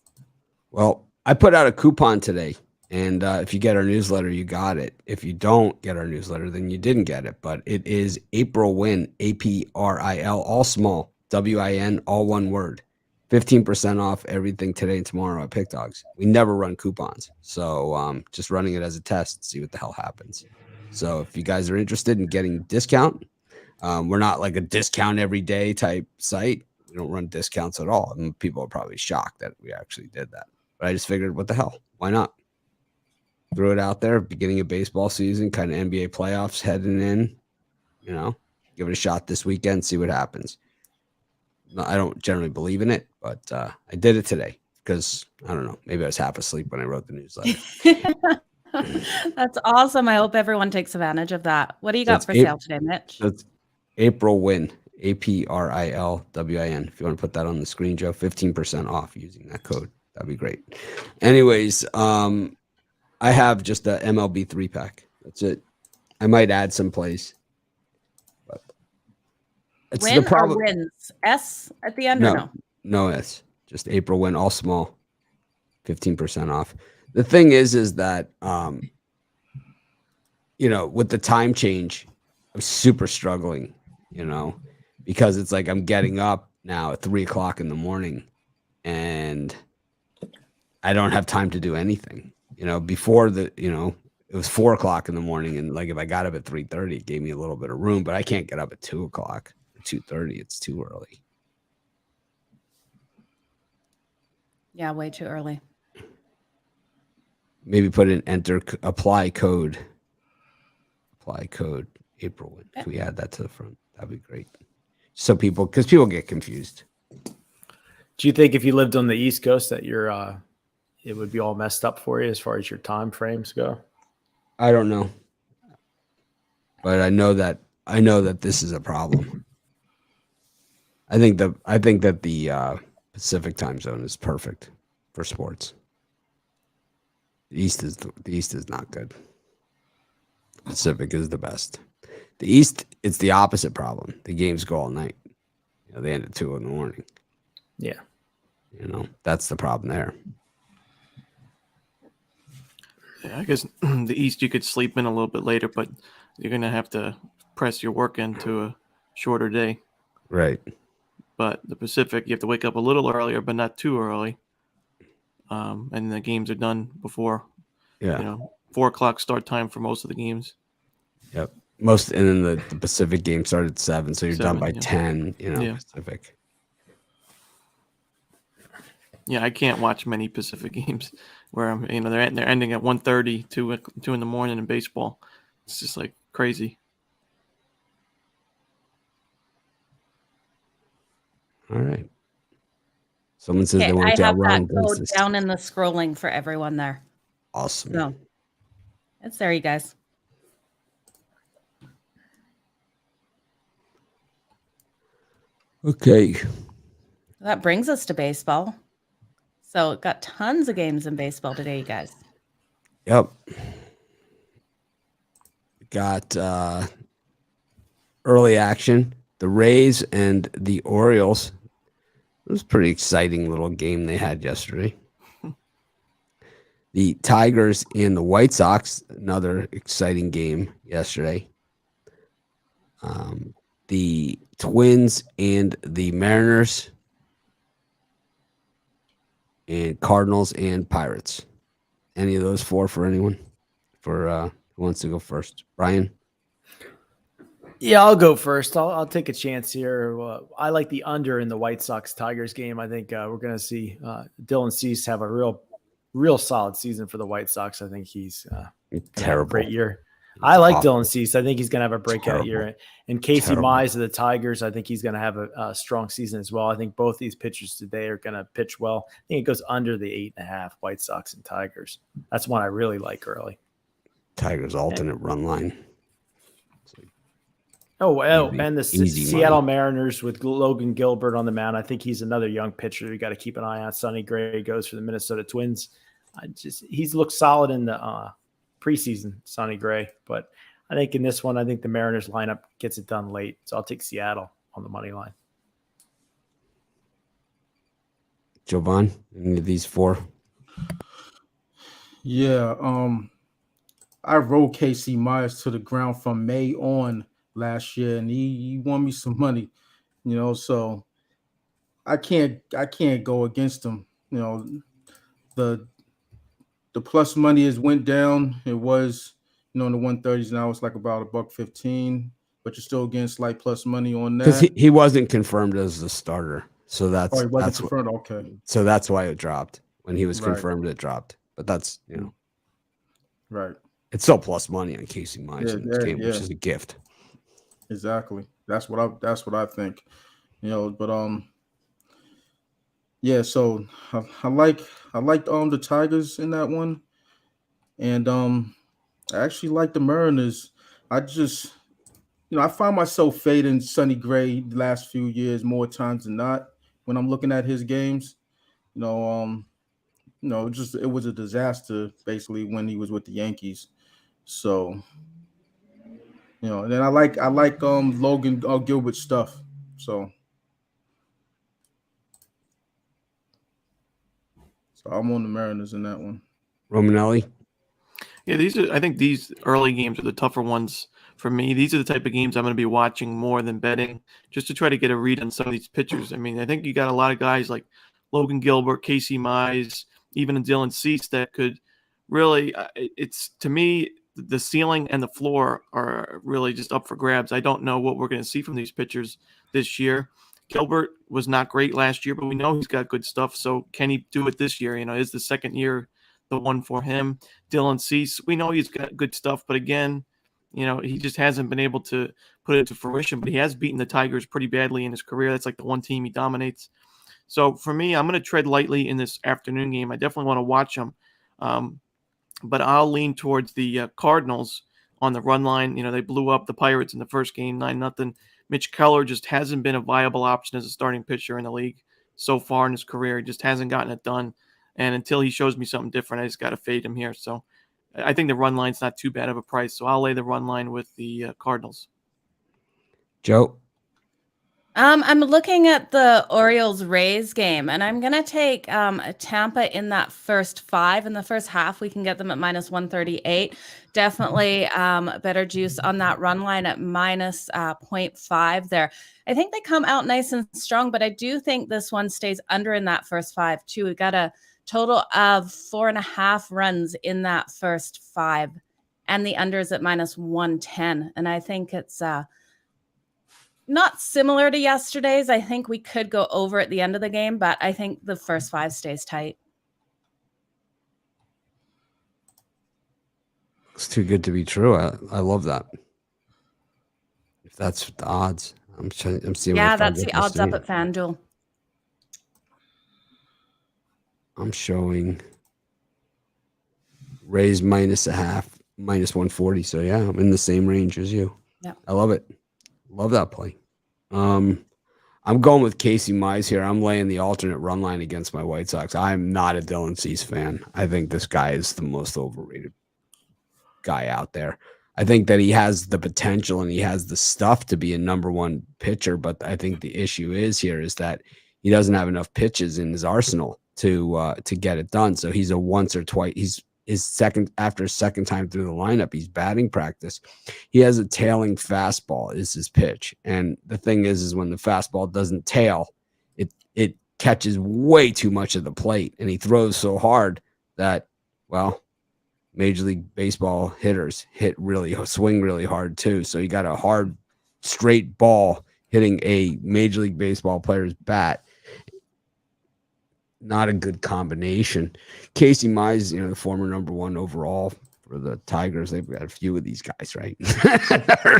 Well, I put out a coupon today, and if you get our newsletter, you got it. If you don't get our newsletter, then you didn't get it. But it is April Win, APRIL, all small, WIN, all one word. 15% off everything today and tomorrow at Pickdawgz. We never run coupons, so just running it as a test, see what the hell happens. So if you guys are interested in getting discount, we're not like a discount every day type site. We don't run discounts at all. And people are probably shocked that we actually did that. But I just figured, what the hell? Why not? Threw it out there, beginning of baseball season, kind of NBA playoffs heading in, give it a shot this weekend, see what happens. I don't generally believe in it, but I did it today because, I don't know, maybe I was half asleep when I wrote the newsletter. That's awesome. I hope everyone takes advantage of that. What do you So got it's for sale today, Mitch? That's April Win, APRILWIN. If you want to put that on the screen, Joe, 15% off using that code. That'd be great. Anyways, I have just a MLB 3-pack. That's it. I might add some plays. But it's Win the problem. or wins? S at the end or no? No S. Just April Win, all small. 15% off. The thing is that with the time change, I'm super struggling, because it's like I'm getting up now at 3:00 in the morning and I don't have time to do anything. Before it was 4:00 in the morning, and like if I got up at 3:30, it gave me a little bit of room, but I can't get up at 2:00 or 2:30. It's too early. Yeah, way too early. Maybe put in apply code April. Can we add that to the front? That'd be great. So because people get confused. Do you think if you lived on the East Coast that it would be all messed up for you as far as your time frames go? I don't know, but I know that this is a problem. I think that the Pacific time zone is perfect for sports. The East is not good. Pacific is the best. The East, it's the opposite problem. The games go all night. They end at 2 in the morning. Yeah. That's the problem there. Yeah, I guess the East you could sleep in a little bit later, but you're going to have to press your work into a shorter day. Right. But the Pacific, you have to wake up a little earlier, but not too early. And the games are done before. Yeah. 4:00 start time for most of the games. Yep. And then the Pacific game started at 7, so you're done by 10. Yeah. Pacific. Yeah, I can't watch many Pacific games where they're ending at 1:30, 2 in the morning in baseball. It's just like crazy. All right. Someone says they want I to have outrun that code versus. down in the scrolling for everyone there. Awesome. So it's there, you guys. Okay. That brings us to baseball. So got tons of games in baseball today, you guys. Yep. Got early action. The Rays and the Orioles. It was a pretty exciting little game they had yesterday. The Tigers and the White Sox, another exciting game yesterday. The Twins and the Mariners, and Cardinals and Pirates. Any of those four for anyone? For who wants to go first? Brian? Yeah, I'll go first. I'll take a chance here. I like the under in the White Sox Tigers game. I think we're going to see Dylan Cease have a real solid season for the White Sox. I think he's terrible. Great year. I like Dylan Cease. I think he's going to have a breakout year. And Casey Mize of the Tigers, I think he's going to have a strong season as well. I think both these pitchers today are going to pitch well. I think it goes under the 8.5 White Sox and Tigers. That's one I really like early. Tigers alternate run line. And the Seattle Mariners with Logan Gilbert on the mound. I think he's another young pitcher you got to keep an eye on. Sonny Gray goes for the Minnesota Twins. He's looked solid in the preseason, Sonny Gray. But I think in this one, I think the Mariners lineup gets it done late. So I'll take Seattle on the money line. Jovan, any of these four? Yeah, I rode Casey Myers to the ground from May on last year, and he won me some money, so I can't go against him. The plus money has went down. It was, in the 130s. Now it's like about $1.15, but you're still getting slight plus money on that. Because he wasn't confirmed as the starter. So that's confirmed. Okay. So that's why it dropped. When he was confirmed, it dropped. But that's right. It's still plus money on Casey Mize in this game, which is a gift. Exactly. That's what I think. But yeah, so I like the Tigers in that one. And I actually like the Mariners. I just, I find myself fading Sonny Gray the last few years more times than not when I'm looking at his games. You know, just it was a disaster basically when he was with the Yankees. So, and then I like Logan Gilbert stuff. So I'm on the Mariners in that one. Romanelli? Yeah, I think these early games are the tougher ones for me. These are the type of games I'm going to be watching more than betting, just to try to get a read on some of these pitchers. I mean, I think you got a lot of guys like Logan Gilbert, Casey Mize, even Dylan Cease that could really, it's to me, the ceiling and the floor are really just up for grabs. I don't know what we're going to see from these pitchers this year. Gilbert was not great last year, but we know he's got good stuff. So can he do it this year? Is the second year the one for him? Dylan Cease, we know he's got good stuff, but again, he just hasn't been able to put it to fruition. But he has beaten the Tigers pretty badly in his career. That's like the one team he dominates. So for me, I'm going to tread lightly in this afternoon game. I definitely want to watch him, but I'll lean towards the Cardinals on the run line. They blew up the Pirates in the first game, 9-0. Mitch Keller just hasn't been a viable option as a starting pitcher in the league so far in his career. He just hasn't gotten it done. And until he shows me something different, I just got to fade him here. So I think the run line's not too bad of a price. So I'll lay the run line with the Cardinals. Joe? I'm looking at the Orioles-Rays game, and I'm going to take Tampa in that first 5. In the first half, we can get them at -138. Definitely better juice on that run line at -0.5 there. I think they come out nice and strong, but I do think this one stays under in that first 5, too. We got a total of 4.5 runs in that first 5, and the under is at -110. And I think it's not similar to yesterday's. I think we could go over at the end of the game, but I think the first 5 stays tight. It's too good to be true. I love that. If that's the odds, I'm seeing. Yeah, that's the odds up at FanDuel. I'm showing Rays -0.5, -140. So yeah, I'm in the same range as you. Yeah, I love it. Love that play. I'm going with Casey Mize here. I'm laying the alternate run line against my White Sox. I'm not a Dylan Cease fan. I think this guy is the most overrated guy out there. I think that he has the potential and he has the stuff to be a number 1 pitcher, but I think the issue is that he doesn't have enough pitches in his arsenal to get it done. So he's a once or twice. After his second time through the lineup, he's batting practice. He has a tailing fastball is his pitch. And the thing is when the fastball doesn't tail, it catches way too much of the plate. And he throws so hard that, well, Major League Baseball hitters swing really hard too. So you got a hard, straight ball hitting a Major League Baseball player's bat. Not a good combination. Casey Mize, the former number 1 overall for the Tigers. They've got a few of these guys, right?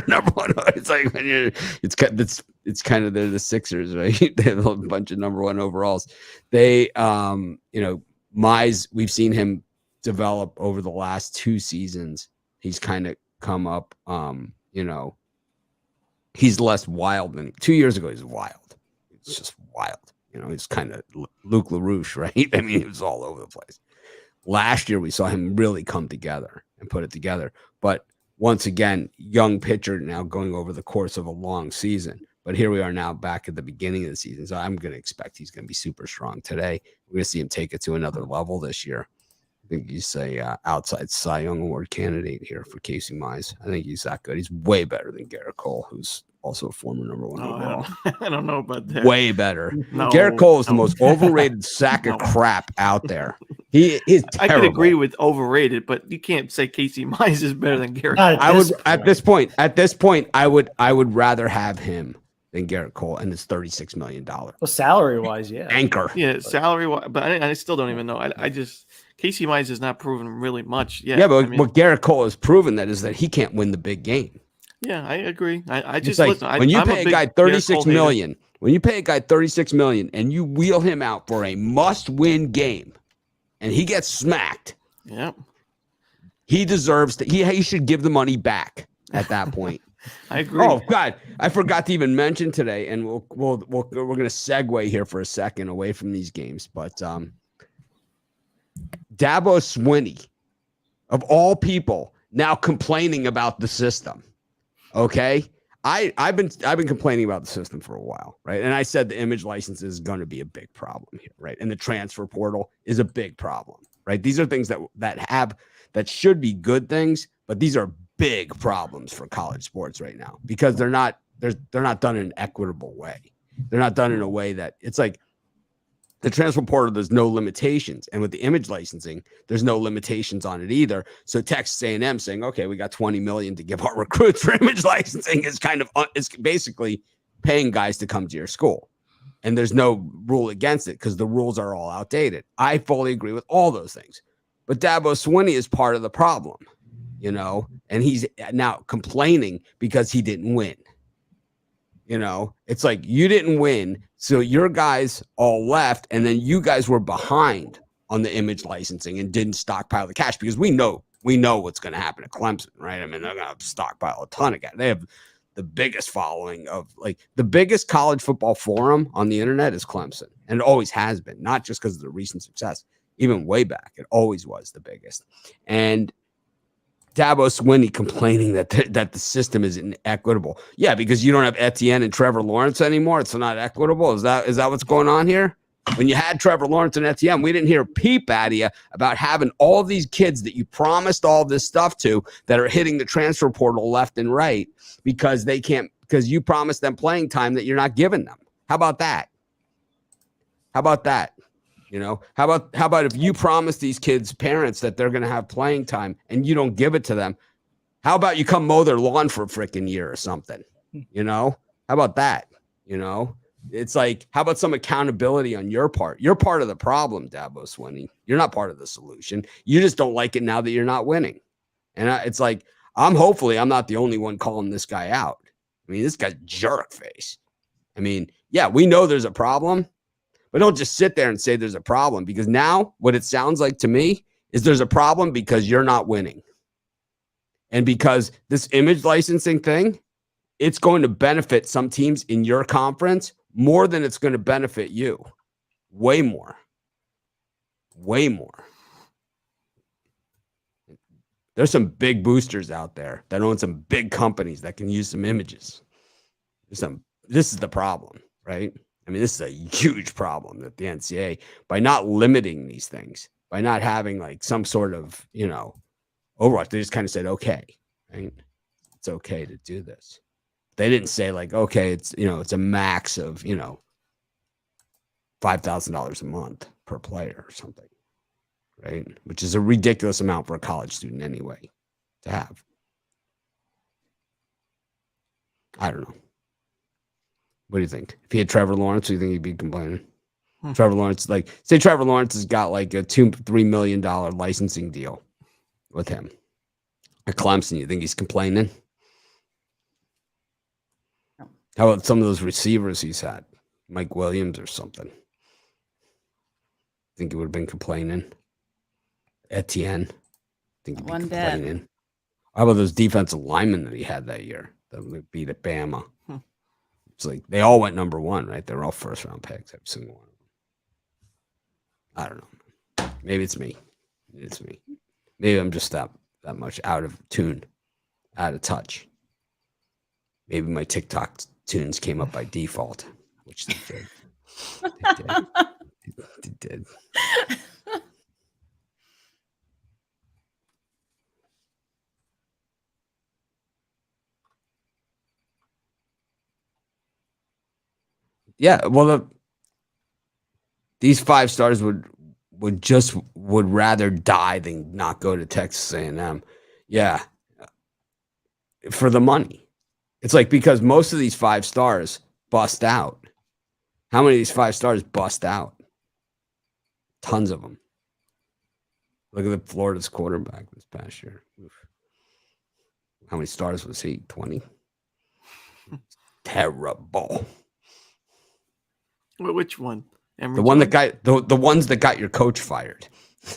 Number 1. It's like it's kind of they're the Sixers, right? They have a bunch of number 1 overalls. They, Mize, we've seen him develop over the last 2 seasons. He's kind of come up. He's less wild than 2 years ago. He's wild. It's just wild. He's kind of Luke LaRouche, right? I mean, he was all over the place. Last year, we saw him really come together and put it together. But once again, young pitcher now going over the course of a long season. But here we are now back at the beginning of the season. So I'm going to expect he's going to be super strong today. We're going to see him take it to another level this year. I think he's a outside Cy Young Award candidate here for Casey Mize. I think he's that good. He's way better than Garrett Cole, who's also a former number 1 overall. I don't know about that. Way better. No, Garrett Cole is the most overrated sack of crap out there. He is terrible. I could agree with overrated, but you can't say Casey Mize is better than Garrett. At this point, I would rather have him than Garrett Cole, and it's $36 million. Well, salary wise, yeah. Anchor. Yeah, salary wise, but I still don't even know. I just Casey Mize has not proven really much yet. Yeah, but what Garrett Cole has proven is that he can't win the big game. Yeah, I agree. I just like, listen. When you pay a guy $36 million, and you wheel him out for a must-win game, and he gets smacked. Yeah. He deserves to. He should give the money back at that point. I agree. Oh God, I forgot to even mention today, and we're gonna segue here for a second away from these games, but Dabo Swinney, of all people, now complaining about the system. Okay, I've been complaining about the system for a while, right? And I said the image license is going to be a big problem here, right? And the transfer portal is a big problem, right? These are things that should be good things, but these are big problems for college sports right now because they're not done in an equitable way. They're not done in a way that it's like the transfer portal, there's no limitations. And with the image licensing, there's no limitations on it either. So Texas A&M saying, okay, we got $20 million to give our recruits for image licensing is it's basically paying guys to come to your school. And there's no rule against it because the rules are all outdated. I fully agree with all those things. But Dabo Swinney is part of the problem, and he's now complaining because he didn't win. It's like you didn't win, so your guys all left, and then you guys were behind on the image licensing and didn't stockpile the cash because we know what's going to happen at Clemson, right? I mean, they're going to stockpile a ton of cash. They have the biggest following of the biggest college football forum on the internet is Clemson, and it always has been, not just because of the recent success, even way back, it always was the biggest. And Dabo Swinney complaining that the system is inequitable. Yeah, because you don't have Etienne and Trevor Lawrence anymore. It's not equitable. Is that what's going on here? When you had Trevor Lawrence and Etienne, we didn't hear a peep out of you about having all these kids that you promised all this stuff to that are hitting the transfer portal left and right because you promised them playing time that you're not giving them. How about that? How about if you promise these kids' parents that they're going to have playing time and you don't give it to them? How about you come mow their lawn for a freaking year or something? How about that? It's like, how about some accountability on your part? You're part of the problem, Dabo Swinney. You're not part of the solution. You just don't like it now that you're not winning. And it's like, I'm not the only one calling this guy out. I mean, this guy's jerk face. I mean, yeah, we know there's a problem. But don't just sit there and say there's a problem, because now what it sounds like to me is there's a problem because you're not winning. And because this image licensing thing, it's going to benefit some teams in your conference more than it's going to benefit you. Way more. Way more. There's some big boosters out there that own some big companies that can use some images. This is the problem, right? I mean, this is a huge problem that the NCAA, by not limiting these things, by not having some sort of, overwatch, they just kind of said, okay, right? It's okay to do this. They didn't say okay, it's, it's a max of, $5,000 a month per player or something, right? Which is a ridiculous amount for a college student anyway to have. I don't know. What do you think? If he had Trevor Lawrence, do you think he'd be complaining? Trevor Lawrence, say Trevor Lawrence has got a $2-3 million licensing deal with him at Clemson. You think he's complaining? No. How about some of those receivers he's had? Mike Williams or something. Think he would have been complaining? Etienne. Think he'd be complaining? Bit. How about those defensive linemen that he had that year that beat at Bama? It's like they all went number one, right? They're all first round picks, every single one of them. I don't know. Maybe it's me. Maybe I'm just that much out of tune, out of touch. Maybe my TikTok tunes came up by default, which they did. They did. Yeah, well, these 5 stars would rather die than not go to Texas A&M. Yeah, for the money. It's because most of these 5 stars bust out. How many of these 5 stars bust out? Tons of them. Look at the Florida's quarterback this past year. Oof. How many stars was he? 20? Terrible. Which one? The one that got the ones that got your coach fired.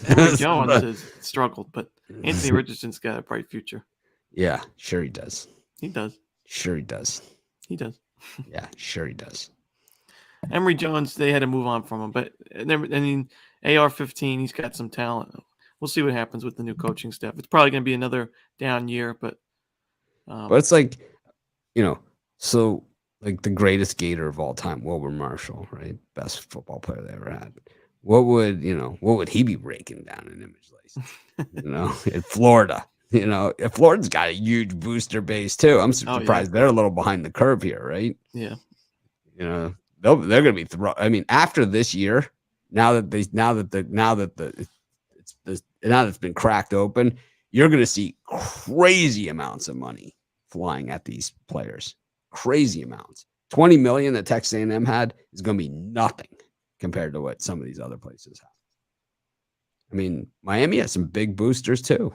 Henry Jones has struggled, but Anthony Richardson's got a bright future. Yeah, sure he does. He does. Sure he does. He does. Yeah, sure he does. Emory Jones, they had to move on from him, but I mean, AR-15, he's got some talent. We'll see what happens with the new coaching staff. It's probably going to be another down year, but it's like, so like the greatest Gator of all time, Wilbur Marshall, right? Best football player they ever had. What would he be breaking down in image license? In Florida. Florida's got a huge booster base too. I'm surprised they're a little behind the curve here, right? Yeah. They're going to be after this year, now that it's been cracked open, you're going to see crazy amounts of money flying at these players. Crazy amounts. 20 million that Texas A&M had is going to be nothing compared to what some of these other places have. I mean, Miami has some big boosters too.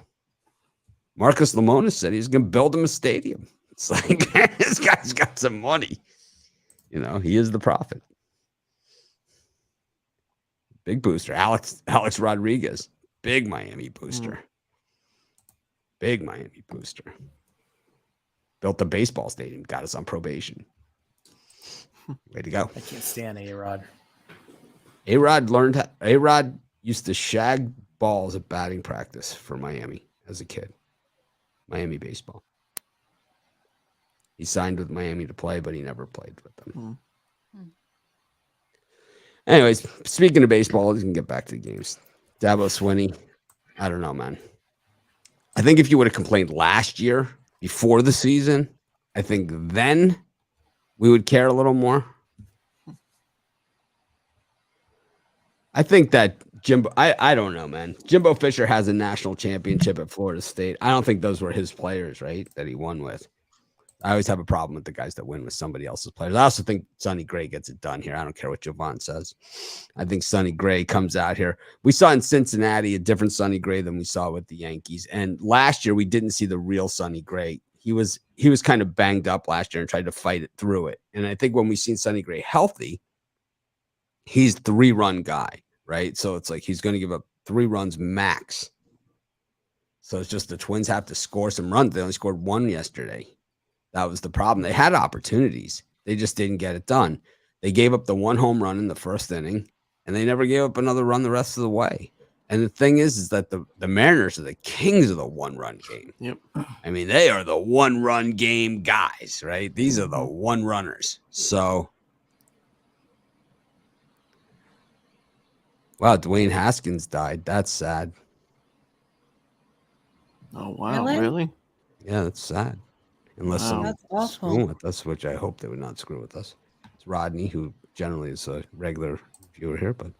Marcus Lemonis said he's going to build him a stadium. It's like, this guy's got some money. He is the prophet. Big booster. Alex Rodriguez. Big Miami booster. Big Miami booster. Built a baseball stadium. Got us on probation. Way to go. I can't stand A-Rod. A-Rod used to shag balls at batting practice for Miami as a kid. Miami baseball. He signed with Miami to play, but he never played with them. Anyways, speaking of baseball, we can get back to the games. Dabo Swinney, I don't know, man. I think if you would have complained last year before the season, I think then we would care a little more. I think that Jimbo, I don't know, man. Jimbo Fisher has a national championship at Florida State. I don't think those were his players, right, that he won with. I always have a problem with the guys that win with somebody else's players. I also think Sonny Gray gets it done here. I don't care what Jovan says. I think Sonny Gray comes out here. We saw in Cincinnati a different Sonny Gray than we saw with the Yankees. And last year we didn't see the real Sonny Gray. He was kind of banged up last year and tried to fight it through it. And I think when we've seen Sonny Gray healthy, he's 3-run guy, right? So it's like he's going to give up 3 runs max. So it's just the Twins have to score some runs. They only scored 1 yesterday. That was the problem. They had opportunities. They just didn't get it done. They gave up the 1 home run in the first inning, and they never gave up another run the rest of the way. And the thing is that the Mariners are the kings of the 1-run game. Yep. I mean, they are the 1-run game guys, right? These are the 1-runners. So, wow, Dwayne Haskins died. That's sad. Oh, wow. Really? Yeah, that's sad. Unless someone's screwing with us, which I hope they would not screw with us. It's Rodney, who generally is a regular viewer here, but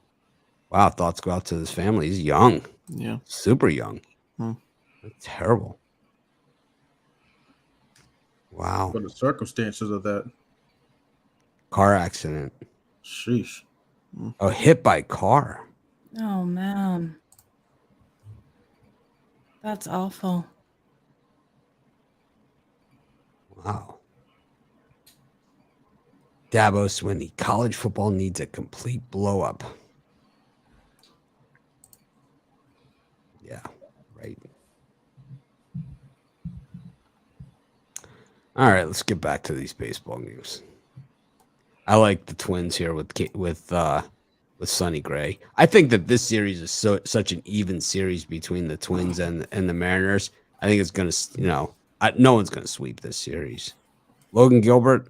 wow, thoughts go out to his family. He's young. Yeah. Super young. That's terrible. Wow. For the circumstances of that. Car accident. Sheesh. Oh, hit by car. Oh, man. That's awful. Wow. Dabo Swinney, college football needs a complete blow up. Yeah, right. All right, let's get back to these baseball games. I like the Twins here with Sonny Gray. I think that this series is such an even series between the Twins and the Mariners. I think it's going to, no one's going to sweep this series. Logan Gilbert,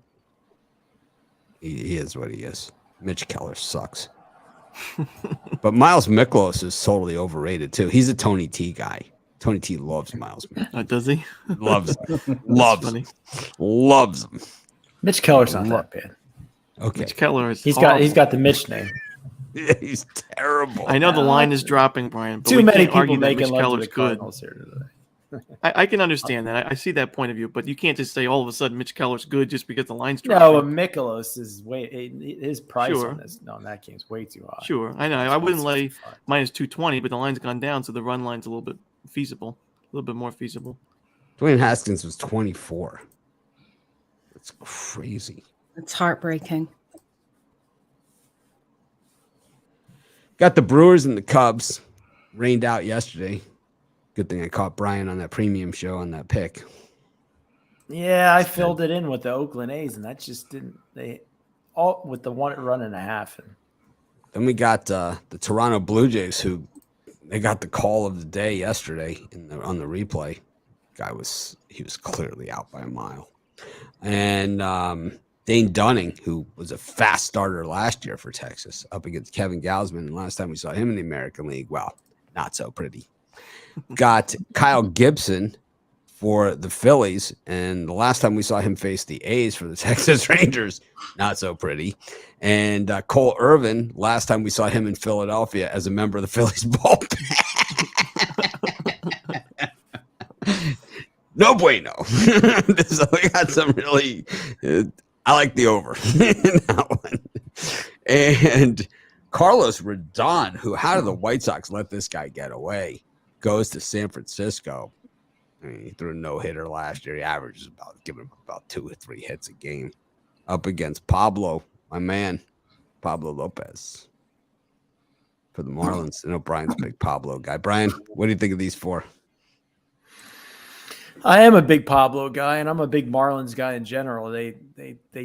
he is what he is. Mitch Keller sucks. But Miles Mikolas is totally overrated, too. He's a Tony T guy. Tony T loves Miles Mikolas. Does he? Loves him. Loves him. Mitch Keller's not that bad. Okay. Mitch Keller is He's got the Mitch name. Yeah, he's terrible. I know the line is dropping, Brian. But Too many people making making love to Keller's the good. Cardinals here today. I can understand that. I see that point of view, but you can't just say all of a sudden Mitch Keller's good just because the line's dropping. No, Mikolas is his price on that game's way too high. Sure, I know. I wouldn't lay minus 220, but the line's gone down, so the run line's a little bit feasible, a little bit more feasible. Dwayne Haskins was 24. That's crazy. It's heartbreaking. Got the Brewers and the Cubs. rained out yesterday. Good thing I caught Brian on that premium show on that pick. Yeah, I filled it in with the Oakland A's, and that just didn't. They all with the 1.5 runs. And then we got the Toronto Blue Jays, who they got the call of the day yesterday on the replay. He was clearly out by a mile. And Dane Dunning, who was a fast starter last year for Texas, up against Kevin Gausman. And last time we saw him in the American League, well, not so pretty. Got Kyle Gibson for the Phillies, and the last time we saw him face the A's for the Texas Rangers, not so pretty. And Cole Irvin, last time we saw him in Philadelphia as a member of the Phillies bullpen. No bueno. So we got some really I like the over in that one. And Carlos Rodon, who how did the White Sox let this guy get away, goes to San Francisco. I mean, he threw a no-hitter last year. He averages giving him about 2 or 3 hits a game. Up against Pablo, my man, Pablo Lopez for the Marlins. I know Brian's a big Pablo guy. Brian, what do you think of these 4? I am a big Pablo guy, and I'm a big Marlins guy in general. They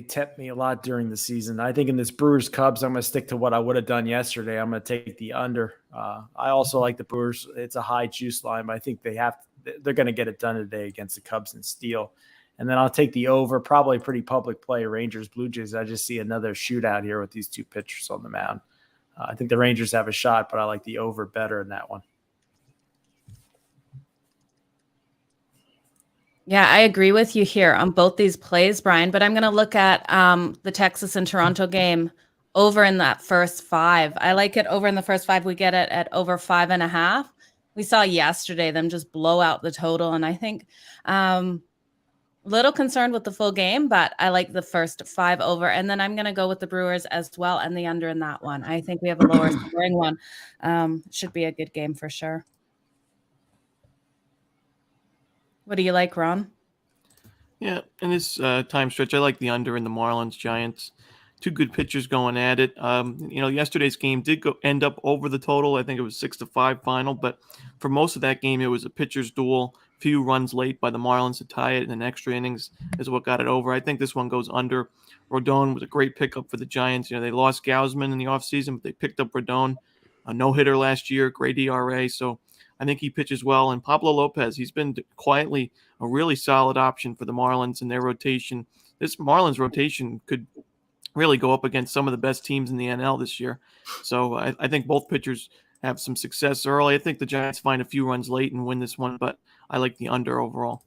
tempt me a lot during the season. I think in this Brewers Cubs, I'm going to stick to what I would have done yesterday. I'm going to take the under. I also like the Brewers. It's a high juice line, but I think they're going to get it done today against the Cubs and steal. And then I'll take the over, probably pretty public play, Rangers, Blue Jays. I just see another shootout here with these 2 pitchers on the mound. I think the Rangers have a shot, but I like the over better in that one. Yeah, I agree with you here on both these plays, Brian, but I'm going to look at the Texas and Toronto game over in that first 5. I like it over in the first 5. We get it at over 5.5. We saw yesterday them just blow out the total, and I think a little concerned with the full game, but I like the first 5 over, and then I'm going to go with the Brewers as well and the under in that one. I think we have a lower scoring one. Should be a good game for sure. What do you like, Ron? Yeah, in this time stretch, I like the under in the Marlins Giants. 2 good pitchers going at it. Yesterday's game did end up over the total. I think it was 6-5 final, but for most of that game, it was a pitcher's duel. Few runs late by the Marlins to tie it, and then extra innings is what got it over. I think this one goes under. Rodon was a great pickup for the Giants. They lost Gausman in the offseason, but they picked up Rodon, a no-hitter last year, great ERA. So I think he pitches well. And Pablo Lopez, he's been quietly a really solid option for the Marlins in their rotation. This Marlins rotation could really go up against some of the best teams in the NL this year. So I think both pitchers have some success early. I think the Giants find a few runs late and win this one, but I like the under overall.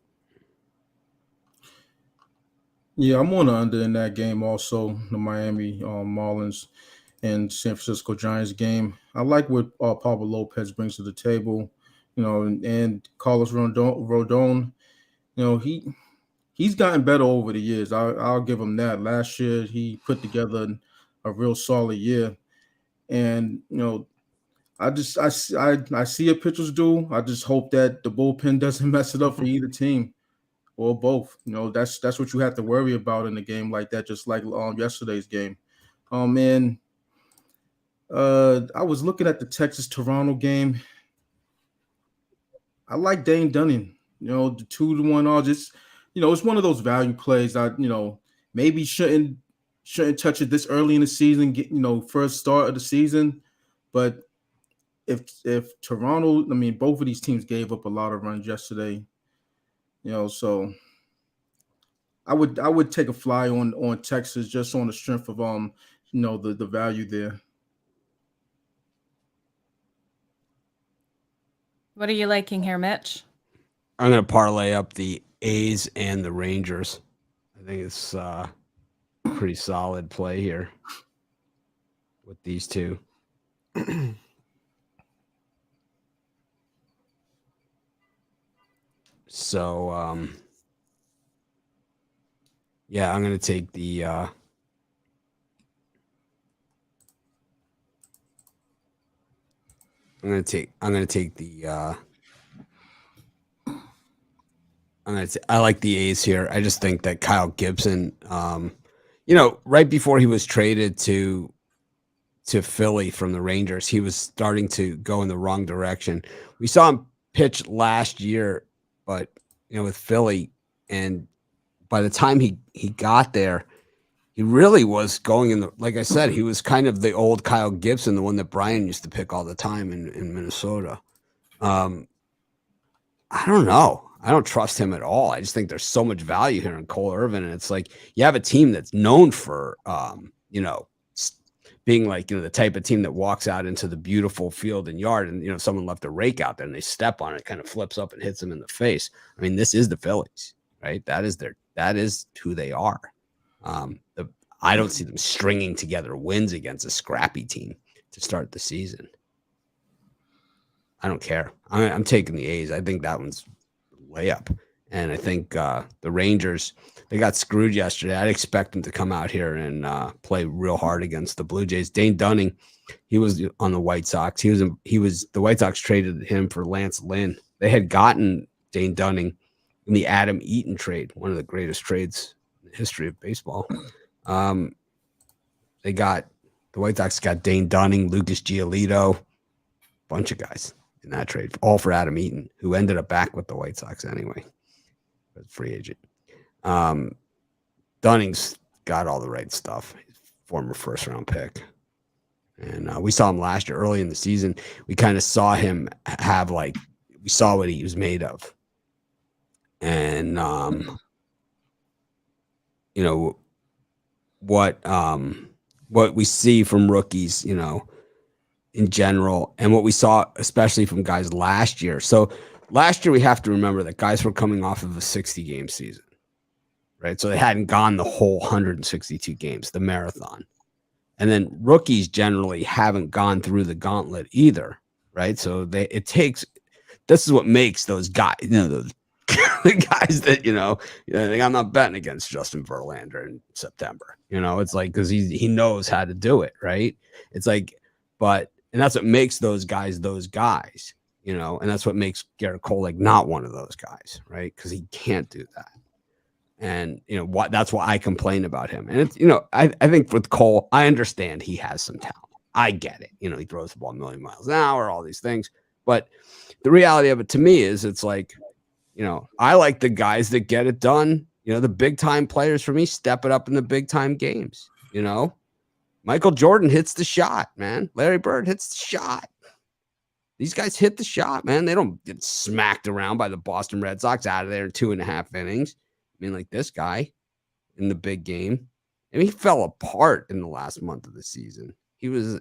Yeah, I'm on the under in that game also, the Miami Marlins and San Francisco Giants game. I like what Pablo Lopez brings to the table, and Carlos Rodon, he's gotten better over the years. I'll give him that. Last year, he put together a real solid year. And, I see a pitcher's duel. I just hope that the bullpen doesn't mess it up for either team or both. That's what you have to worry about in a game like that, just like yesterday's game. And I was looking at the Texas-Toronto game. I like Dane Dunning. The 2-1 odds. It's one of those value plays. Maybe shouldn't touch it this early in the season. Get first start of the season, but if Toronto, both of these teams gave up a lot of runs yesterday. So I would take a fly on Texas just on the strength of the value there. What are you liking here, Mitch? I'm going to parlay up the A's and the Rangers. I think it's a pretty solid play here with these 2. So, I'm going to take the I like the A's here. I just think that Kyle Gibson, right before he was traded to to Philly from the Rangers. He was starting to go in the wrong direction. We saw him pitch last year, but with Philly, and by the time he got there, he really was going in the, like I said, he was kind of the old Kyle Gibson, the one that Brian used to pick all the time in Minnesota. I don't know. I don't trust him at all. I just think there's so much value here in Cole Irvin. And it's like, you have a team that's known for, being like, the type of team that walks out into the beautiful field and yard, and, someone left a rake out there and they step on it, kind of flips up and hits them in the face. I mean, this is the Phillies, right? That is who they are. I don't see them stringing together wins against a scrappy team to start the season. I don't care. I'm taking the A's. I think that one's layup. And I think the Rangers, they got screwed yesterday. I'd expect them to come out here and play real hard against the Blue Jays. Dane Dunning, he was on the White Sox. The White Sox traded him for Lance Lynn. They had gotten Dane Dunning in the Adam Eaton trade, one of the greatest trades in the history of baseball. The White Sox got Dane Dunning, Lucas Giolito, bunch of guys in that trade, all for Adam Eaton, who ended up back with the White Sox anyway, as free agent. Dunning's got all the right stuff. He's former first-round pick. And we saw him last year, early in the season. We kind of saw him we saw what he was made of. And, what we see from rookies, in general, and what we saw especially from guys last year. So last year, we have to remember that guys were coming off of a 60-game season, right? So they hadn't gone the whole 162 games, the marathon. And then rookies generally haven't gone through the gauntlet either, right? So this is what makes those guys, those the guys that, I'm not betting against Justin Verlander in September. It's like, because he knows how to do it, right? It's like, and that's what makes those guys, and that's what makes Garrett Cole not one of those guys, right? Because he can't do that. And, that's why I complain about him. And it's, I think with Cole, I understand he has some talent. I get it. He throws the ball a million miles an hour, all these things. But the reality of it to me is it's like, I like the guys that get it done. The big time players for me step it up in the big time games. Michael Jordan hits the shot, man. Larry Bird hits the shot. These guys hit the shot, man. They don't get smacked around by the Boston Red Sox out of there in 2.5 innings. I mean, like this guy in the big game. I mean, he fell apart in the last month of the season. He was,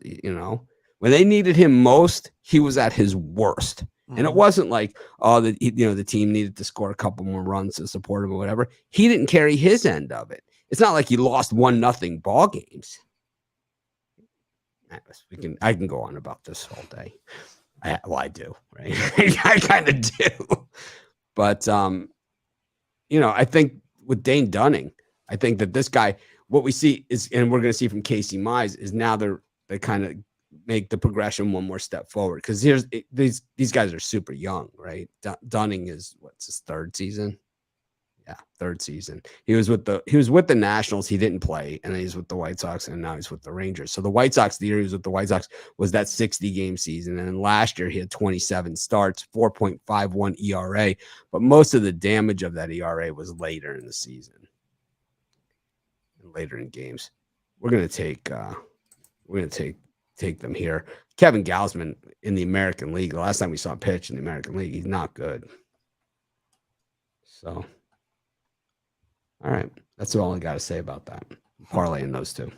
when they needed him most, he was at his worst. And it wasn't like, the team needed to score a couple more runs to support him or whatever. He didn't carry his end of it. It's not like he lost 1-0 ball games. I can go on about this all day. I do, right? I kind of do. But, I think with Dane Dunning, I think that this guy, what we see is, and we're going to see from Casey Mize, is now they kind of make the progression one more step forward. Because these guys are super young, right? Dunning is his third season. Yeah, third season. He was with the Nationals. He didn't play, and then he's with the White Sox, and now he's with the Rangers. So the White Sox, the year he was with the White Sox, was that 60-game season. And then last year he had 27 starts, 4.51 ERA. But most of the damage of that ERA was later in the season and later in games. We're gonna take them here. Kevin Gausman in the American League. The last time we saw him pitch in the American League, he's not good. So. All right. That's all I got to say about that. Parlaying those two.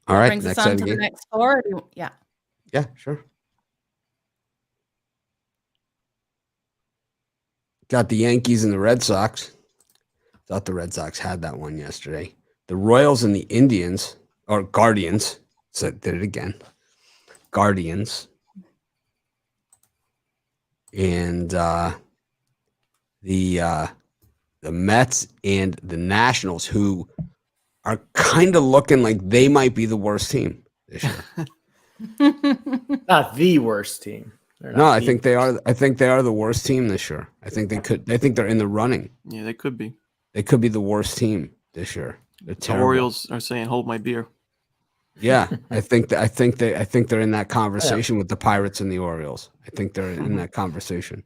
All right. Brings us on to the next four. Yeah. Yeah, sure. Got the Yankees and the Red Sox. Thought the Red Sox had that one yesterday. The Royals and the Indians, or Guardians. So did it again. Guardians. And the Mets and the Nationals, who are kind of looking like they might be the worst team this year. Not the worst team. They're No, not I the think they worst. are. I think they are the worst team this year. I think they're in the running. Yeah, they could be. They could be the worst team this year. They're The terrible. Orioles are saying, "Hold my beer." Yeah, I think they're in that conversation with the Pirates and the Orioles. I think they're in that conversation.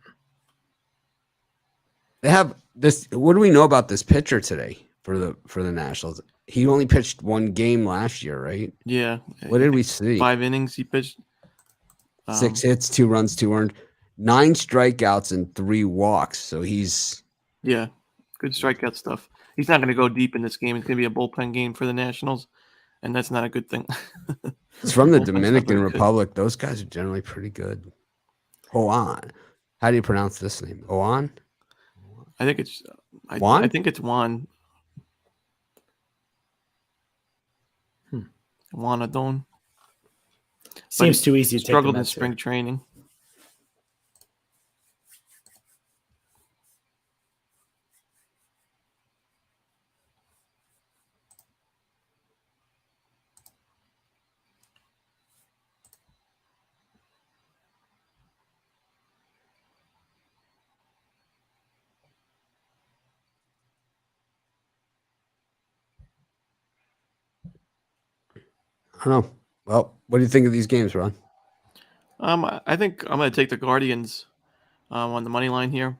They have this. What do we know about this pitcher today for the Nationals? He only pitched one game last year, right? Yeah. What did we see? 5 innings he pitched. 6 hits, 2 runs, 2 earned, 9 strikeouts, and 3 walks. So he's Yeah, good strikeout stuff. He's not going to go deep in this game. It's going to be a bullpen game for the Nationals, and that's not a good thing. It's from the Bullpen's not Dominican very good. Republic. Those guys are generally pretty good. Juan. How do you pronounce this name? Juan? I think it's Juan? I think it's Juan. Juan Adon. Seems too easy to take the Struggled in Mets spring here. training. I don't know. Well, what do you think of these games, Ron? I think I'm going to take the Guardians on the money line here.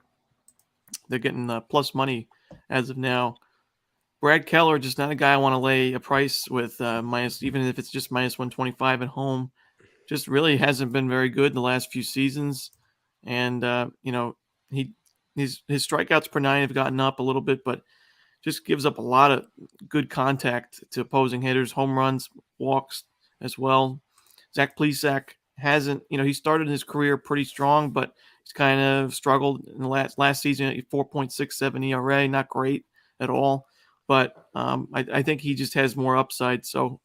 They're getting plus money as of now. Brad Keller, just not a guy I want to lay a price with minus, even if it's just minus 125 at home. Just really hasn't been very good in the last few seasons, and his strikeouts per 9 have gotten up a little bit, but just gives up a lot of good contact to opposing hitters, home runs, walks as well. Zach Plesac hasn't, he started his career pretty strong, but he's kind of struggled in the last season. 4.67 ERA, not great at all. But I think he just has more upside. So,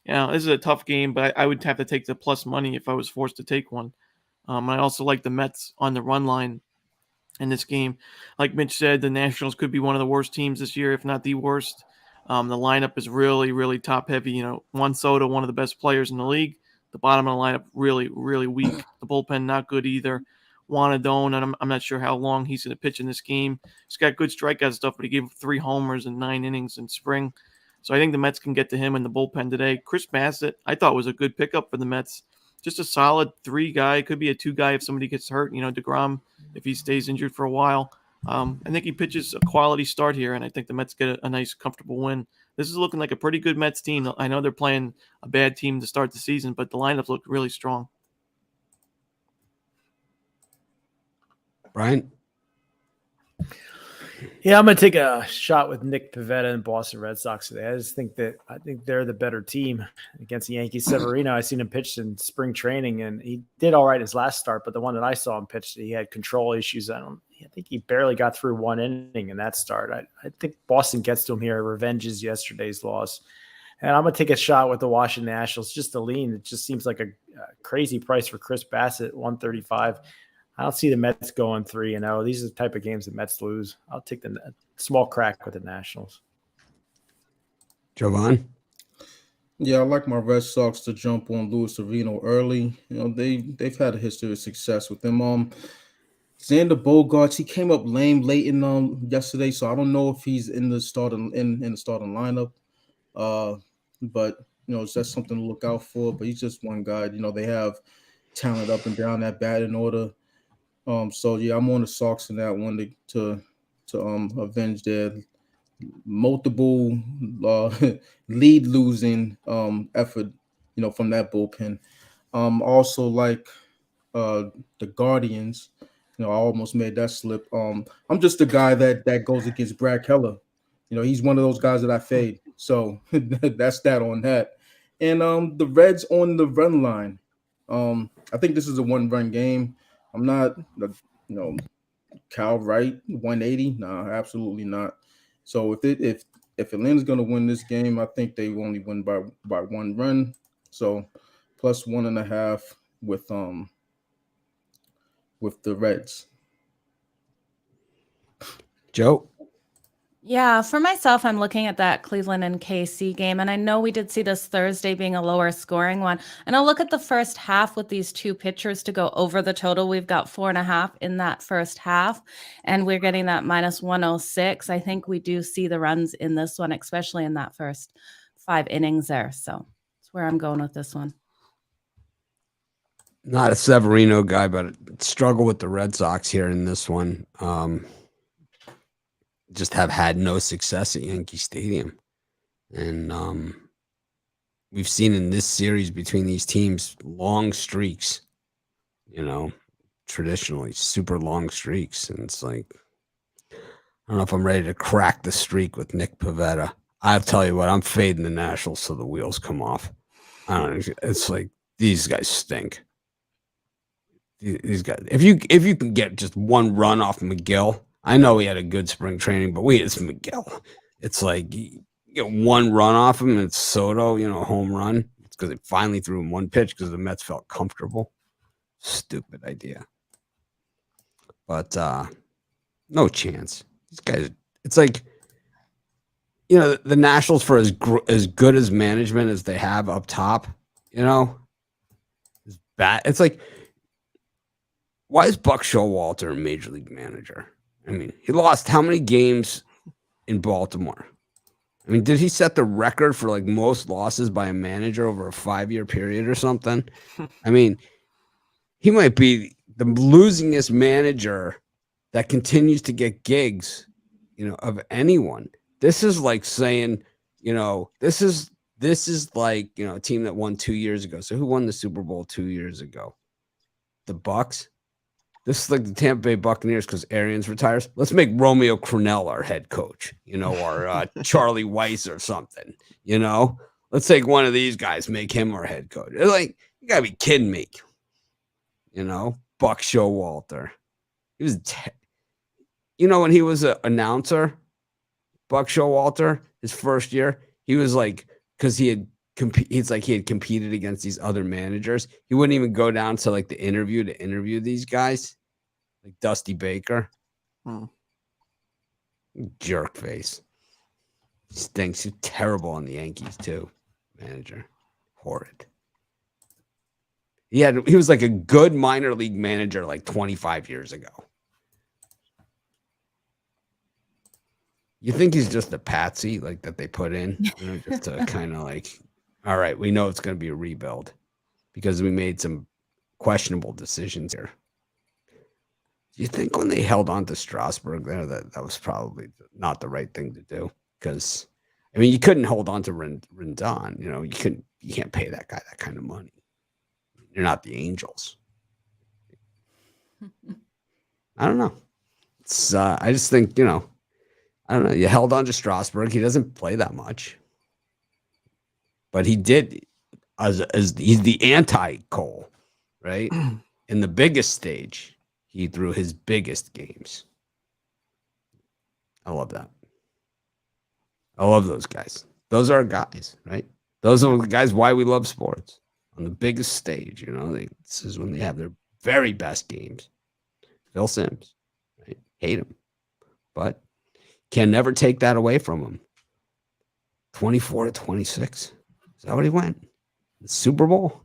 this is a tough game, but I would have to take the plus money if I was forced to take one. I also like the Mets on the run line in this game. Like Mitch said, the Nationals could be one of the worst teams this year, if not the worst. The lineup is really, really top heavy. Juan Soto, one of the best players in the league. The bottom of the lineup, really, really weak. The bullpen, not good either. Juan Adon, and I'm not sure how long he's going to pitch in this game. He's got good strikeout stuff, but he gave 3 homers in 9 innings in spring. So I think the Mets can get to him in the bullpen today. Chris Bassett, I thought was a good pickup for the Mets. Just a solid 3 guy. Could be a 2 guy if somebody gets hurt. DeGrom, if he stays injured for a while. I think he pitches a quality start here, and I think the Mets get a nice, comfortable win. This is looking like a pretty good Mets team. I know they're playing a bad team to start the season, but the lineups look really strong. Brian? Yeah, I'm going to take a shot with Nick Pivetta and Boston Red Sox today. I think they're the better team against the Yankees. Severino, I seen him pitch in spring training, and he did all right his last start, but the one that I saw him pitch, he had control issues. I think he barely got through 1 inning in that start. I think Boston gets to him here, revenges yesterday's loss. And I'm going to take a shot with the Washington Nationals, just a lean. It just seems like a crazy price for Chris Bassett, 135. I don't see the Mets going 3-0. These are the type of games the Mets lose. I'll take the small crack with the Nationals. Jovan? Yeah, I like my Red Sox to jump on Luis Severino early. They've had a history of success with them. Xander Bogaerts, he came up lame late in yesterday, so I don't know if he's in the starting in the starting lineup. But it's just something to look out for. But he's just one guy. They have talent up and down that batting order. So yeah, I'm on the Sox in that one to avenge their multiple lead losing effort, from that bullpen. Also like the Guardians. I almost made that slip. I'm just a guy that goes against Brad Keller. He's one of those guys that I fade. So that's that on that. And the Reds on the run line. I think this is a 1-run game. I'm not, Cal Wright 180. No, absolutely not. So if Atlanta's going to win this game, I think they only win by 1 run. So plus 1.5 with the Reds. Joe? Yeah, for myself, I'm looking at that Cleveland and KC game, and I know we did see this Thursday being a lower scoring one. And I'll look at the first half with these two pitchers to go over the total. We've got 4.5 in that first half, and we're getting that minus 106. I think we do see the runs in this one, especially in that first 5 innings there. So that's where I'm going with this one. Not a Severino guy, but struggle with the Red Sox here in this one. Just have had no success at Yankee Stadium. And we've seen in this series between these teams long streaks, traditionally super long streaks. And it's like, I don't know if I'm ready to crack the streak with Nick Pivetta. I'll tell you what, I'm fading the Nationals till the wheels come off. I don't know. It's like, these guys stink. These guys, if you can get just one run off McGill, I know he had a good spring training, but it's McGill. It's like you get one run off him, and it's Soto, home run. It's because they finally threw him one pitch because the Mets felt comfortable. Stupid idea. But no chance. These guys, it's like, the Nationals, for as good as management as they have up top, is bad. It's like, why is Buck Showalter a major league manager? I mean, he lost how many games in Baltimore? I mean, did he set the record for like most losses by a manager over a 5-year period or something? I mean, he might be the losingest manager that continues to get gigs, of anyone. This is like saying, this is like, a team that won 2 years ago. So who won the Super Bowl 2 years ago? The Bucks. This is like the Tampa Bay Buccaneers because Arians retires. Let's make Romeo Crennel our head coach, or Charlie Weiss or something, Let's take one of these guys, make him our head coach. It's like, you got to be kidding me. Buck Showalter. He was, when he was an announcer, Buck Showalter, his first year, he was like, because he had competed against these other managers. He wouldn't even go down to like the interview to interview these guys, like Dusty Baker. Jerk face. Stinks. He's terrible on the Yankees too. Manager. Horrid. He was like a good minor league manager like 25 years ago. You think he's just a patsy like that they put in, just to kind of like, all right, we know it's going to be a rebuild because we made some questionable decisions here. Do you think when they held on to Strasburg there that was probably not the right thing to do? Because, I mean, you couldn't hold on to Rendon. You can't pay that guy that kind of money. You're not the Angels. I don't know. It's I just think, I don't know. You held on to Strasburg. He doesn't play that much. But he did, as he's the anti-Cole, right? In the biggest stage, he threw his biggest games. I love that. I love those guys. Those are guys, right? Those are the guys why we love sports. On the biggest stage, this is when they have their very best games. Phil Simms, right? Hate him. But can never take that away from him. 24-26. Is that what he went? The Super Bowl?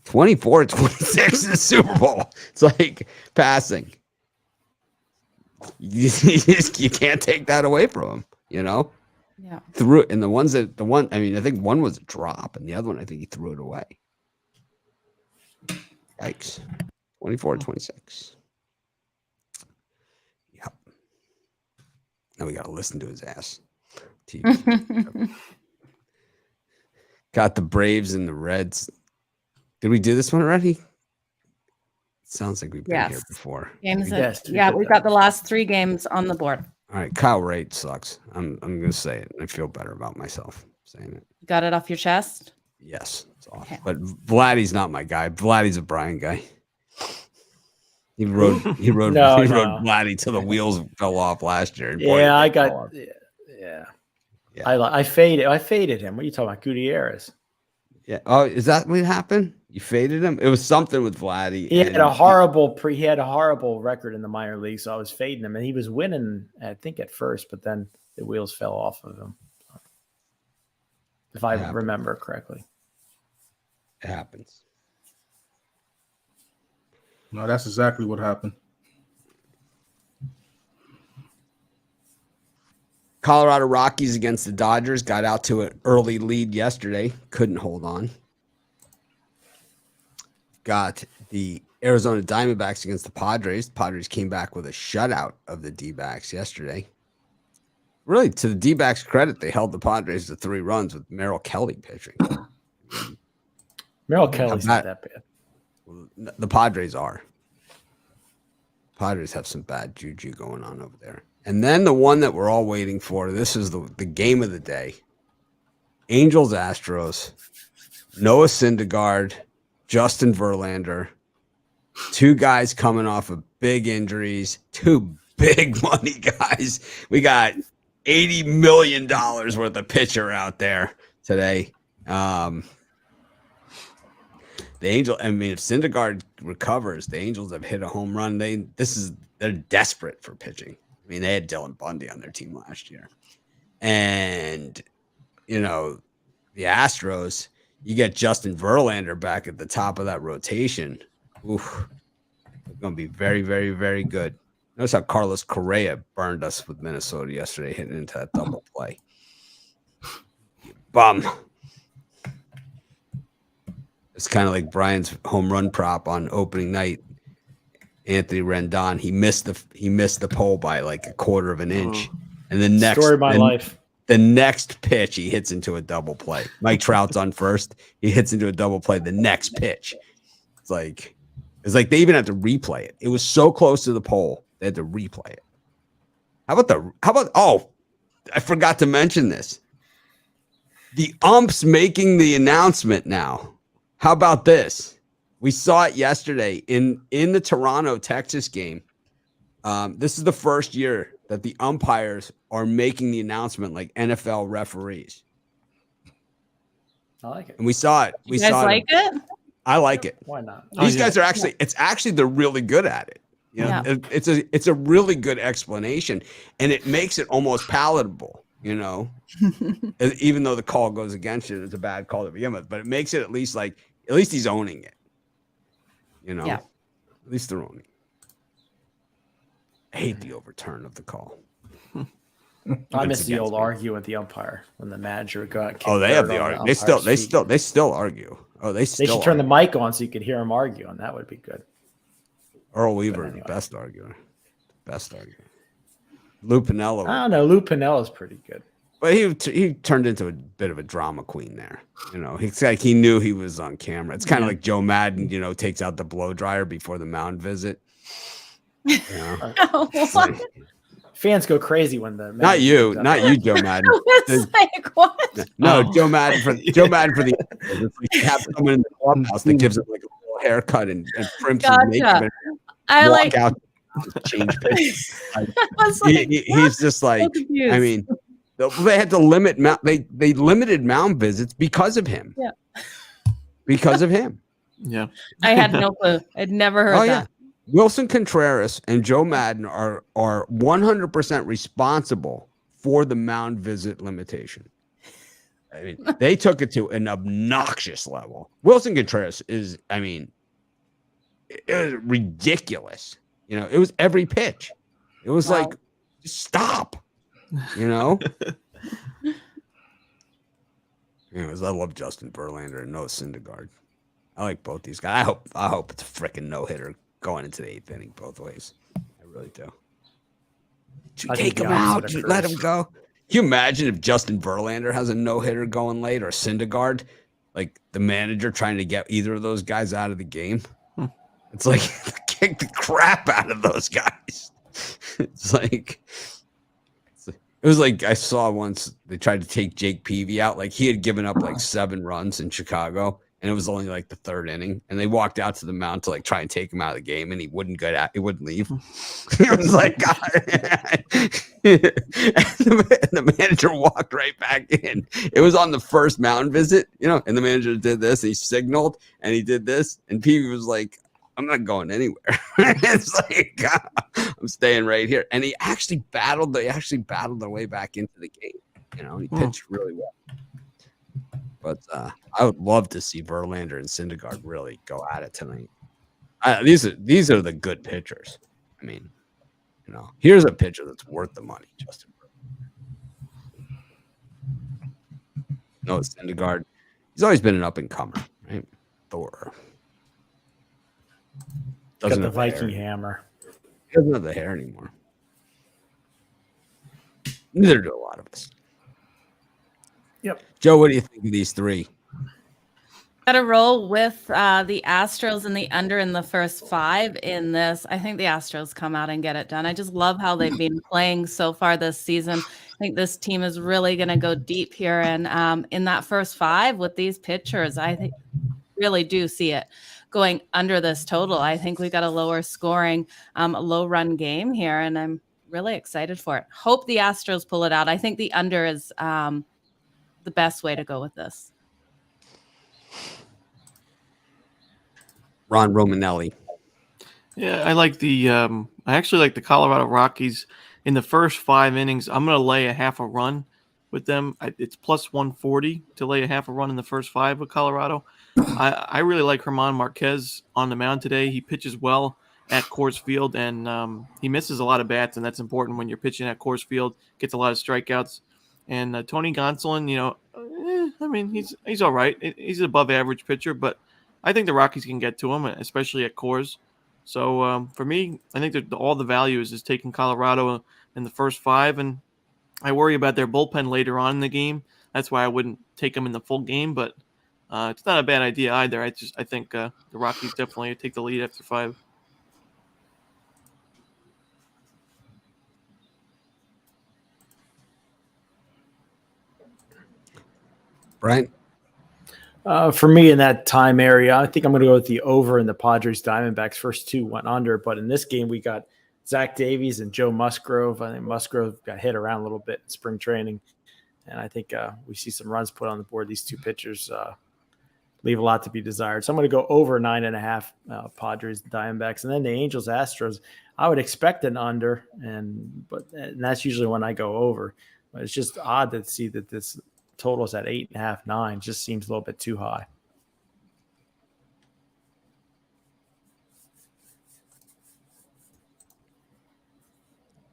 24-26 in the Super Bowl. It's like passing. You can't take that away from him, Yeah. Threw it, and I think one was a drop, and the other one, I think he threw it away. Yikes. 24-26. Yep. Now we got to listen to his ass. TV. Got the Braves and the Reds. Did we do this one already? Sounds like we've been here before. Games. Yes, We've got the last 3 games on the board. All right, Kyle Wright sucks. I'm going to say it. I feel better about myself saying it. Got it off your chest? Yes, it's off. Okay. But Vladdy's not my guy. Vladdy's a Brian guy. He rode Vladdy till the wheels fell off last year. I faded him. What are you talking about? Gutierrez. Yeah. Oh, is that what happened? You faded him? It was something with Vladdy. He had a horrible record in the minor league, so I was fading him, and he was winning, I think, at first, but then the wheels fell off of him. If I remember correctly. It happens. No, that's exactly what happened. Colorado Rockies against the Dodgers got out to an early lead yesterday. Couldn't hold on. Got the Arizona Diamondbacks against the Padres. The Padres came back with a shutout of the D-backs yesterday. Really, to the D-backs' credit, they held the Padres to 3 runs with Merrill Kelly pitching. Merrill Kelly's not that bad. The Padres are. Padres have some bad juju going on over there. And then the one that we're all waiting for, this is the game of the day. Angels Astros, Noah Syndergaard, Justin Verlander, 2 guys coming off of big injuries, 2 big money guys. We got $80 million worth of pitcher out there today. The Angels, I mean, if Syndergaard recovers, the Angels have hit a home run. They're desperate for pitching. I mean, they had Dylan Bundy on their team last year. And, you know, the Astros, you get Justin Verlander back at the top of that rotation. Oof. It's going to be very, very, very good. Notice how Carlos Correa burned us with Minnesota yesterday, hitting into that double play. Bum. It's kind of like Brian's home run prop on opening night. Anthony Rendon, he missed the pole by like a quarter of an inch. And the next story of my life. The next pitch, he hits into a double play. Mike Trout's on first. He hits into a double play. The next pitch. It's like they even had to replay it. It was so close to the pole, they had to replay it. Oh, I forgot to mention this. The ump's making the announcement now. How about this? We saw it yesterday in the Toronto, Texas game. This is the first year that the umpires are making the announcement like NFL referees. I like it. And we saw it. You guys like it? I like it. Why not? These guys are they're really good at it. You know, it's a really good explanation, and it makes it almost palatable, you know, even though the call goes against it. It's a bad call to begin with, but it makes it at least he's owning it, you know, at least they're owning it. I hate the overturn of the call. I miss the old arguing with the umpire when the manager got. Oh, they have the argument. They still argue. Oh, they should turn the mic on so you could hear them argue, and that would be good. Earl Weaver, the best arguer. Lou Piniella. I don't know. Lou Pinella's pretty good. But he turned into a bit of a drama queen there. You know, it's like he knew he was on camera. It's kind of like Joe Madden, you know, takes out the blow dryer before the mound visit. You know? Fans go crazy when the not you, Joe Madden. What? No, Joe Madden for the. It's like you have someone in the clubhouse that gives him like a little haircut and primps his makeup and walk out to change pitches. He's just like, so I mean, they had to limit they limited mound visits because of him. Yeah. Because of him. Yeah. I had no clue. I'd never heard that. Wilson Contreras and Joe Madden are 100% responsible for the mound visit limitation. I mean, they took it to an obnoxious level. Wilson Contreras is, I mean, it was ridiculous. You know, it was every pitch. It was like, just stop. You know? Anyways, I love Justin Verlander and Noah Syndergaard. I like both these guys. I hope it's a freaking no-hitter going into the 8th inning both ways. I really do. You take him out. You let him go. Can you imagine if Justin Verlander has a no-hitter going late or Syndergaard, like the manager trying to get either of those guys out of the game? It's like kick the crap out of those guys. It was like I saw once they tried to take Jake Peavy out. Like he had given up like 7 runs in Chicago. And it was only like the 3rd inning, and they walked out to the mound to like try and take him out of the game, and he wouldn't leave. It was like, God. and the manager walked right back in. It was on the first mountain visit, and the manager did this. He signaled and he did this, and Peavy was like, "I'm not going anywhere." It's like I'm staying right here. And he actually battled. They actually battled their way back into the game. He pitched really well. But I would love to see Verlander and Syndergaard really go at it tonight. These are the good pitchers. I mean, here's a pitcher that's worth the money, Justin Verlander. No, Syndergaard. He's always been an up and comer, right? Thor doesn't have the Viking hammer. He doesn't have the hair anymore. Neither do a lot of us. Yep. Joe, what do you think of these three? Got to roll with the Astros and the under in the first 5 in this. I think the Astros come out and get it done. I just love how they've been playing so far this season. I think this team is really going to go deep here. And in that first 5 with these pitchers, I think really do see it going under this total. I think we got a lower scoring, a low run game here. And I'm really excited for it. Hope the Astros pull it out. I think the under is the best way to go with this. Ron Romanelli. Yeah, I actually like the Colorado Rockies in the first 5 innings. I'm going to lay a half a run with them. It's plus 140 to lay a half a run in the first 5 with Colorado. I really like German Marquez on the mound today. He pitches well at Coors Field, and he misses a lot of bats, and that's important when you're pitching at Coors Field. Gets a lot of strikeouts. And Tony Gonsolin, he's all right. He's an above average pitcher, but I think the Rockies can get to him, especially at Coors. So for me, I think that all the value is taking Colorado in the first 5, and I worry about their bullpen later on in the game. That's why I wouldn't take them in the full game, but it's not a bad idea either. I think the Rockies definitely take the lead after 5. Brian? For me in that time area, I think I'm going to go with the over in the Padres Diamondbacks. First 2 went under, but in this game we got Zach Davies and Joe Musgrove. I think Musgrove got hit around a little bit in spring training, and I think we see some runs put on the board. These 2 pitchers leave a lot to be desired. So I'm going to go over 9.5 Padres Diamondbacks, and then the Angels Astros. I would expect an under, and that's usually when I go over. But it's just odd to see that this totals at 8.5, 9 just seems a little bit too high.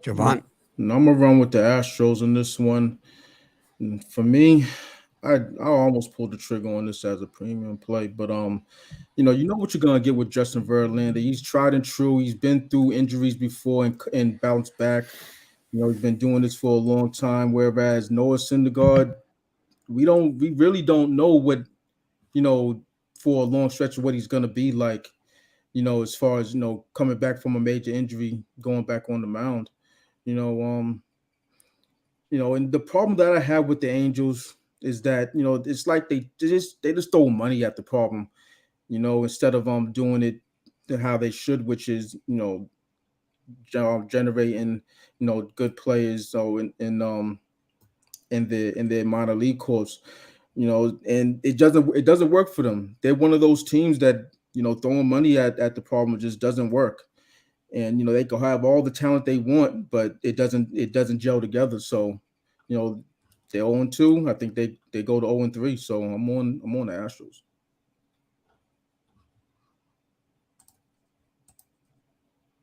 Javon? I'm going to run with the Astros in this one. And for me, I almost pulled the trigger on this as a premium play, but you know what you're gonna get with Justin Verlander. He's tried and true. He's been through injuries before and bounced back. He's been doing this for a long time. Whereas Noah Syndergaard, we really don't know what, for a long stretch of what he's gonna be like, as far as coming back from a major injury, going back on the mound. And the problem that I have with the Angels is that, it's like they just throw money at the problem, instead of doing it how they should, which is, generating, good players. So in their minor league corps, and it doesn't work for them. They're one of those teams that, throwing money at the problem just doesn't work. And, they can have all the talent they want, but it doesn't gel together. So, they're 0-2. I think they go to 0-3. So I'm on the Astros.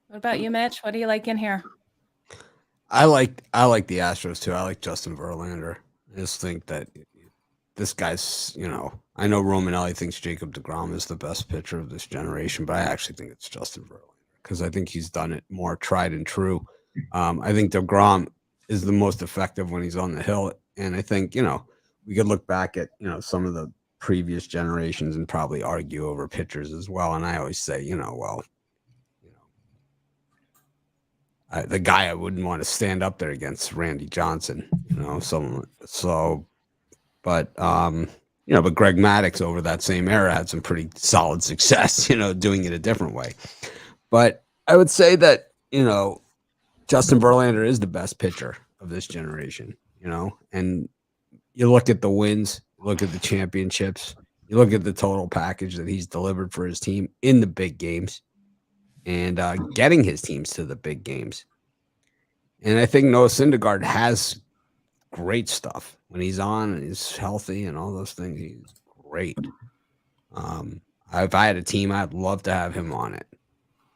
What about you, Mitch? What do you like in here? I like the Astros too. I like Justin Verlander. I just think that this guy's, I know Romanelli thinks Jacob deGrom is the best pitcher of this generation, but I actually think it's Justin Verlander because I think he's done it more tried and true. I think deGrom is the most effective when he's on the hill. And I think, we could look back at, some of the previous generations and probably argue over pitchers as well. And I always say, the guy I wouldn't want to stand up there against Randy Johnson, but Greg Maddux over that same era had some pretty solid success, doing it a different way. But I would say that, Justin Verlander is the best pitcher of this generation, and you look at the wins, look at the championships, you look at the total package that he's delivered for his team in the big games and getting his teams to the big games. And I think Noah Syndergaard has great stuff when he's on and he's healthy and all those things. He's great. If I had a team, I'd love to have him on it,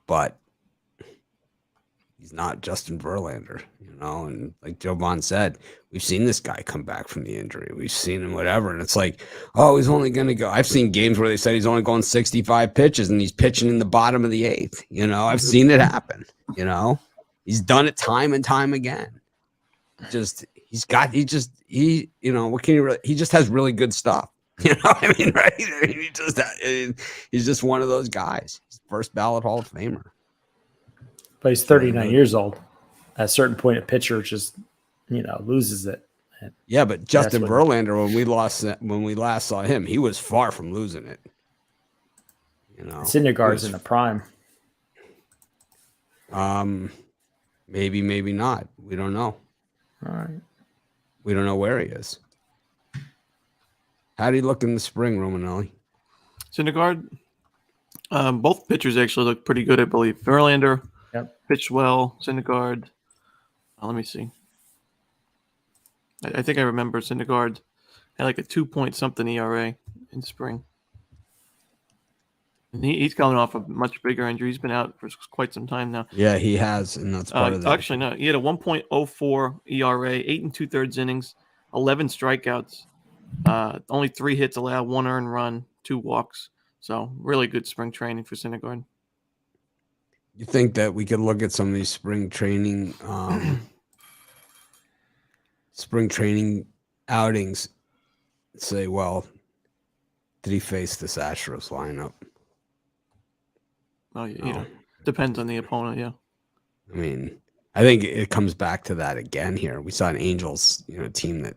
but he's not Justin Verlander, and like Jovan said, we've seen this guy come back from the injury. We've seen him whatever. And it's like, oh, he's only going to go. I've seen games where they said he's only going 65 pitches and he's pitching in the bottom of the eighth. I've seen it happen, he's done it time and time again. What can you really, he just has really good stuff. Right? He's just one of those guys. He's first ballot Hall of Famer. But he's 39 years old. At a certain point, a pitcher just, loses it. Yeah, but Justin Verlander, when we last saw him, he was far from losing it. Syndergaard's in the prime. Maybe, maybe not. We don't know. All right. We don't know where he is. How do you look in the spring, Romanelli? Syndergaard, both pitchers actually look pretty good, I believe. Verlander pitched well. Syndergaard, let me see. I think I remember Syndergaard had like a 2-point-something ERA in spring. And he's coming off a much bigger injury. He's been out for quite some time now. Yeah, he has, and that's part of that. Actually, no. He had a 1.04 ERA, 8 2/3 innings, 11 strikeouts, only 3 hits allowed, 1 earned run, 2 walks. So really good spring training for Syndergaard. You think that we could look at some of these spring training outings and say, well, did he face this Astros lineup? Oh, yeah. Depends on the opponent, yeah. I mean, I think it comes back to that again here. We saw an Angels, team that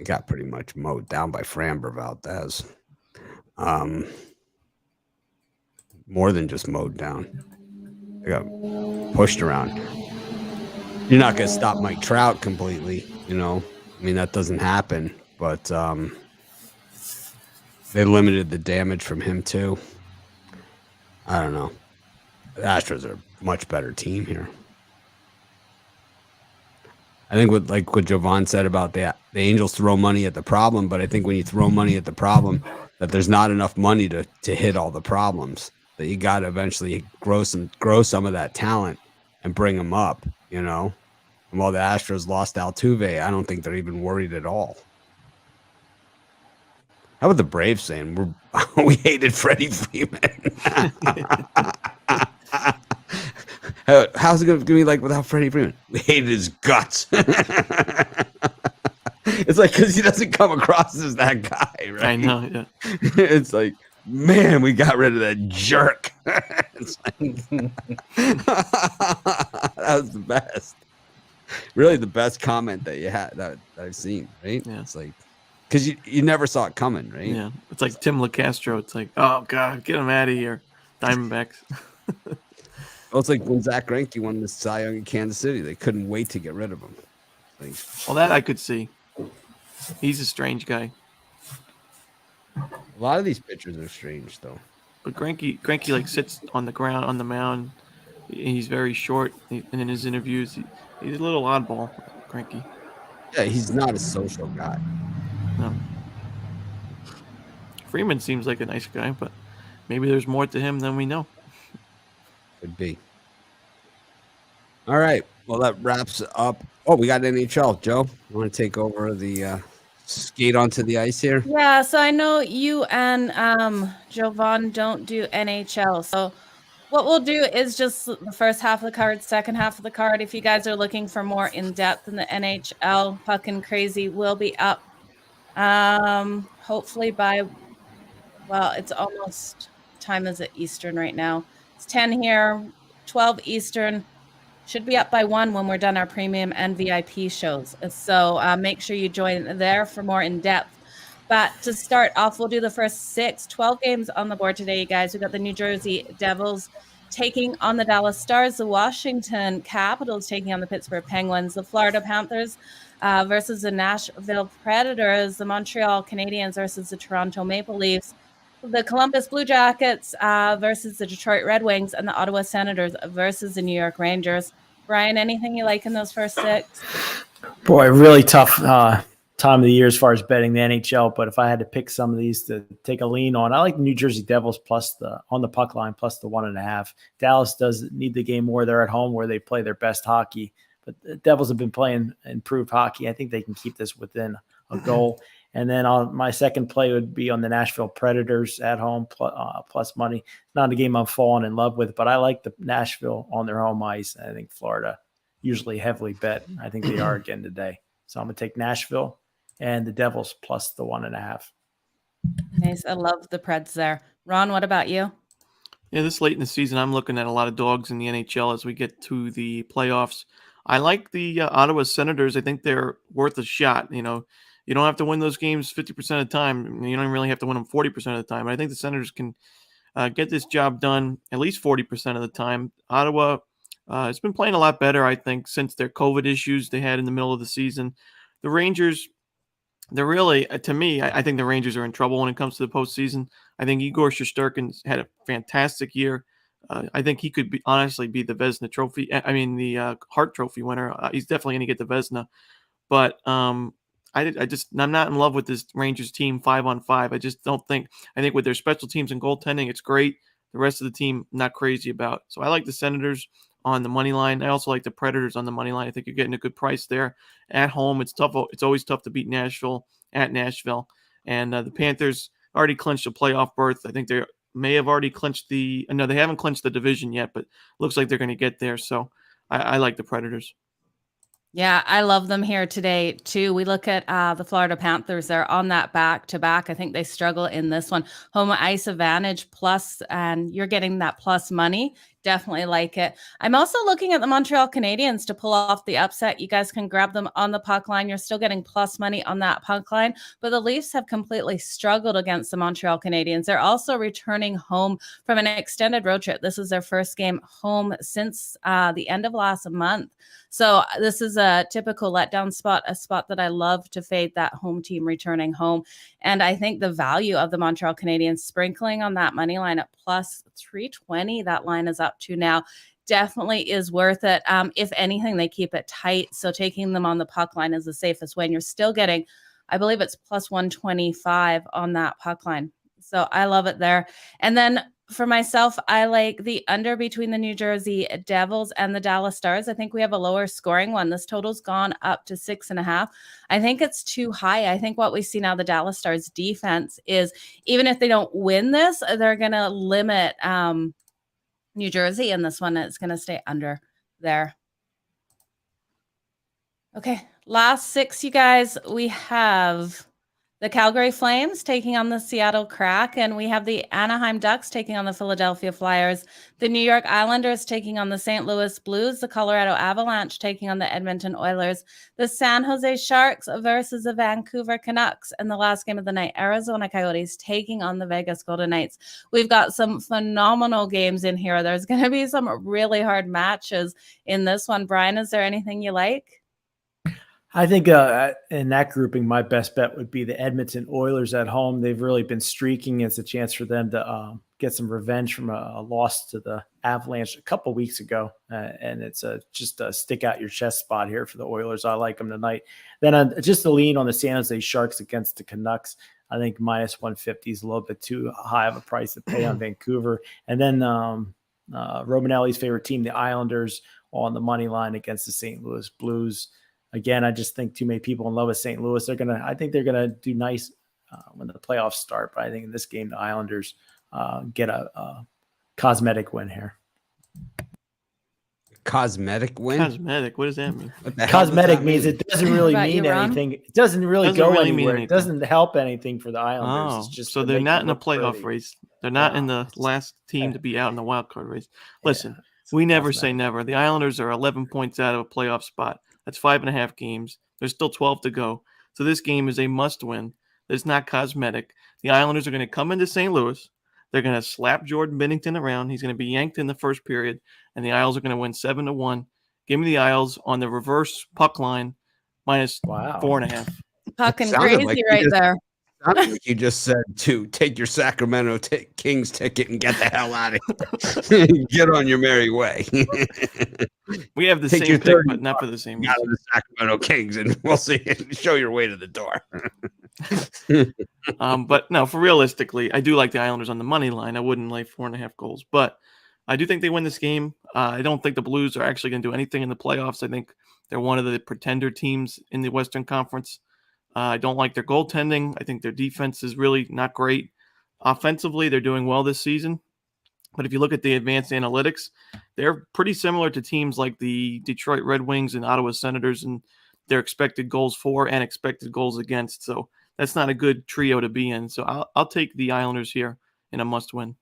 got pretty much mowed down by Framber Valdez. More than just mowed down. They got pushed around. You're not going to stop Mike Trout completely, that doesn't happen. But they limited the damage from him too. I don't know. The Astros are a much better team here. I think what Jovan said about the Angels throw money at the problem, but I think when you throw money at the problem, that there's not enough money to hit all the problems. That you got to eventually grow some of that talent and bring them up, And while the Astros lost Altuve, I don't think they're even worried at all. How about the Braves saying we hated Freddie Freeman? How's it going to be like without Freddie Freeman? We hated his guts. It's like because he doesn't come across as that guy, right? I know, yeah. It's like, man, we got rid of that jerk. It's like, that was the best. Really the best comment that you had that I've seen, right? Yeah. It's like, because you never saw it coming, right? Yeah. It's like Tim LeCastro. It's like, oh, God, get him out of here. Diamondbacks. Well, it's like when Zach Greinke won the Cy Young in Kansas City. They couldn't wait to get rid of him. Like, well, that I could see. He's a strange guy. A lot of these pitchers are strange, though. But Greinke like sits on the ground, on the mound. He's very short. And in his interviews, he's a little oddball, Greinke. Yeah, he's not a social guy. No. Freeman seems like a nice guy, but maybe there's more to him than we know. Could be. All right. Well, that wraps up. Oh, we got NHL. Joe, you want to take over the skate onto the ice here? Yeah, so I know you and Jovan don't do NHL. So what we'll do is just the first half of the card, second half of the card. If you guys are looking for more in-depth in the NHL, Puck and Crazy will be up hopefully by, well, it's almost, time is it Eastern right now? It's 10 here, 12 Eastern. Should be up by 1 when we're done our premium and VIP shows. So make sure you join there for more in-depth. But to start off, we'll do the first 12 games on the board today, you guys. We've got the New Jersey Devils taking on the Dallas Stars. The Washington Capitals taking on the Pittsburgh Penguins. The Florida Panthers versus the Nashville Predators. The Montreal Canadiens versus the Toronto Maple Leafs. The Columbus Blue Jackets versus the Detroit Red Wings, and the Ottawa Senators versus the New York Rangers. Brian, anything you like in those first 6? Boy, really tough time of the year as far as betting the NHL. But if I had to pick some of these to take a lean on, I like the New Jersey Devils plus on the puck line plus the 1.5. Dallas does need the game more. They're at home where they play their best hockey. But the Devils have been playing improved hockey. I think they can keep this within a goal. And then my second play would be on the Nashville Predators at home plus money. Not a game I'm falling in love with, but I like the Nashville on their home ice. I think Florida usually heavily bet. I think they are again today. So I'm going to take Nashville and the Devils plus the 1.5. Nice. I love the Preds there. Ron, what about you? Yeah, this late in the season, I'm looking at a lot of dogs in the NHL as we get to the playoffs. I like the Ottawa Senators. I think they're worth a shot. You know, you don't have to win those games 50% of the time. You don't really have to win them 40% of the time. I think the Senators can get this job done at least 40% of the time. Ottawa has been playing a lot better, I think, since their COVID issues they had in the middle of the season. The Rangers, they're really, to me, I think the Rangers are in trouble when it comes to the postseason. I think Igor Shesterkin's had a fantastic year. I think he could honestly be the Vezina Trophy. I mean, the Hart Trophy winner. He's definitely going to get the Vezina. But I'm not in love with this Rangers team 5-on-5. I just don't think. I think with their special teams and goaltending, it's great. The rest of the team, not crazy about. So I like the Senators on the money line. I also like the Predators on the money line. I think you're getting a good price there. At home, it's tough. It's always tough to beat Nashville at Nashville. And the Panthers already clinched a playoff berth. I think they may have already clinched they haven't clinched the division yet, but looks like they're going to get there. So I like the Predators. Yeah, I love them here today, too. We look at the Florida Panthers. They're on that back-to-back. I think they struggle in this one. Home ice advantage plus, and you're getting that plus money. Definitely like it. I'm also looking at the Montreal Canadiens to pull off the upset. You guys can grab them on the puck line. You're still getting plus money on that puck line, but the Leafs have completely struggled against the Montreal Canadiens. They're also returning home from an extended road trip. This is their first game home since the end of last month. So this is a typical letdown spot, a spot that I love to fade that home team returning home. And I think the value of the Montreal Canadiens sprinkling on that money line at plus 320, that line is up to now, definitely is worth it. If anything, they keep it tight. So taking them on the puck line is the safest way. And you're still getting, I believe it's plus 125 on that puck line. So I love it there. And then for myself, I like the under between the New Jersey Devils and the Dallas Stars. I think we have a lower scoring one. This total's gone up to 6.5. I think it's too high. I think what we see now, the Dallas Stars defense is, even if they don't win this, they're going to limit New Jersey in this one. It's going to stay under there. Okay, last 6, you guys. We have the Calgary Flames taking on the Seattle Kraken. We have the Anaheim Ducks taking on the Philadelphia Flyers. The New York Islanders taking on the St. Louis Blues. The Colorado Avalanche taking on the Edmonton Oilers. The San Jose Sharks versus the Vancouver Canucks. And the last game of the night, Arizona Coyotes taking on the Vegas Golden Knights. We've got some phenomenal games in here. There's going to be some really hard matches in this one. Brian, is there anything you like? I think in that grouping, my best bet would be the Edmonton Oilers at home. They've really been streaking. It's a chance for them to get some revenge from a loss to the Avalanche a couple weeks ago. And it's just a stick out your chest spot here for the Oilers. I like them tonight. Then just to lean on the San Jose Sharks against the Canucks. I think minus 150 is a little bit too high of a price to pay on Vancouver. And then Romanelli's favorite team, the Islanders, on the money line against the St. Louis Blues. Again, I just think too many people in love with St. Louis. I think they're gonna do nice when the playoffs start. But I think in this game, the Islanders get a cosmetic win here. Cosmetic win? Cosmetic? What does that mean? Cosmetic means it doesn't really mean anything. It doesn't really go anywhere. It doesn't help anything for the Islanders. Oh, it's just so they're not in a playoff race. They're not in the last team to be out in the wild card race. Listen, we never say never. The Islanders are 11 points out of a playoff spot. That's 5.5 games. There's still 12 to go. So this game is a must win. It's not cosmetic. The Islanders are going to come into St. Louis. They're going to slap Jordan Bennington around. He's going to be yanked in the first period, and the Isles are going to win 7-1. Give me the Isles on the reverse puck line minus Wow. 4.5. Fucking Sounded like crazy you right just- there. Sounded like you just said to take your Sacramento Kings ticket and get the hell out of here. Get on your merry way. We have the Take your same pick, 30 but not for the same Out of reason. the Sacramento Kings, and we'll see. Show your way to the door. But no, for realistically, I do like the Islanders on the money line. I wouldn't lay 4.5 goals, but I do think they win this game. I don't think the Blues are actually going to do anything in the playoffs. I think they're one of the pretender teams in the Western Conference. I don't like their goaltending. I think their defense is really not great. Offensively, they're doing well this season. But if you look at the advanced analytics, they're pretty similar to teams like the Detroit Red Wings and Ottawa Senators and their expected goals for and expected goals against. So that's not a good trio to be in. So I'll take the Islanders here in a must-win.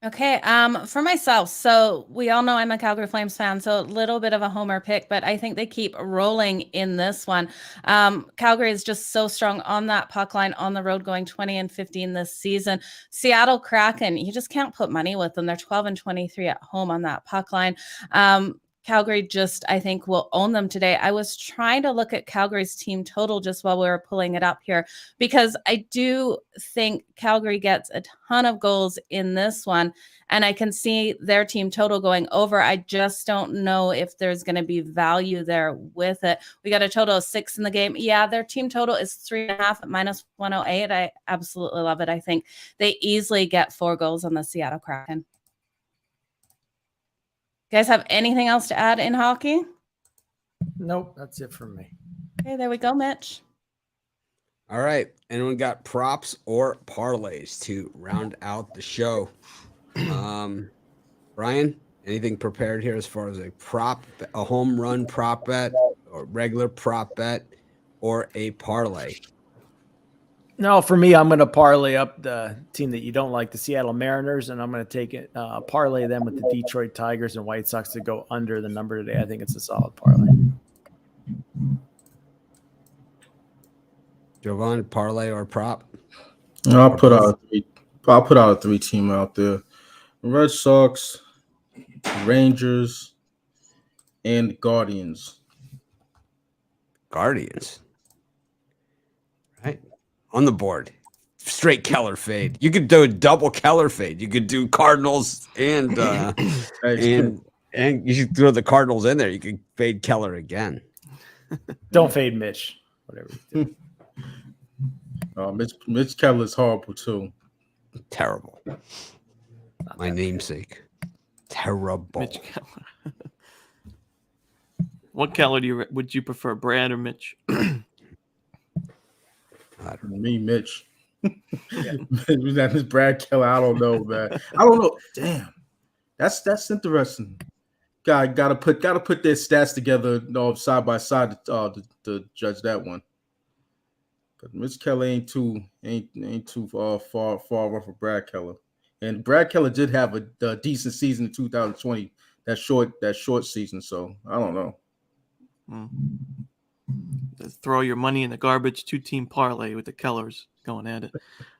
Okay, for myself, so we all know I'm a Calgary Flames fan, so a little bit of a homer pick, but I think they keep rolling in this one. Calgary is just so strong on that puck line on the road, going 20-15 this season. Seattle Kraken, you just can't put money with them. They're 12-23 at home on that puck line. Calgary just, I think, will own them today. I was trying to look at Calgary's team total just while we were pulling it up here, because I do think Calgary gets a ton of goals in this one, and I can see their team total going over. I just don't know if there's going to be value there with it. We got a total of 6 in the game. Yeah, their team total is 3.5 at minus 108. I absolutely love it. I think they easily get 4 goals on the Seattle Kraken. You guys have anything else to add in hockey? Nope, that's it for me. Okay, there we go, Mitch. All right. Anyone got props or parlays to round out the show? Brian, anything prepared here as far as a home run prop bet or regular prop bet or a parlay? No, for me, I'm going to parlay up the team that you don't like, the Seattle Mariners, and I'm going to take it, parlay them with the Detroit Tigers and White Sox to go under the number today. I think it's a solid parlay. Jovan, parlay or prop? I'll put out a 3-team out there: Red Sox, Rangers, and Guardians. Guardians. Right. On the board. Straight Keller fade. You could do a double Keller fade. You could do Cardinals and you should throw the Cardinals in there. You could fade Keller again. Don't fade Mitch. Whatever you do. Mitch Keller is horrible too. Terrible. My namesake. Terrible. Mitch Keller. What Keller would you prefer, Brad or Mitch? Me, Mitch. That is Brad Keller. I don't know, man. I don't know. Damn, that's interesting. Gotta put their stats together, side by side to judge that one. But Mitch Keller ain't too far off of Brad Keller, and Brad Keller did have a decent season in 2020. That short season. So I don't know. Throw your money in the garbage. 2-team parlay with the Kellers going at it.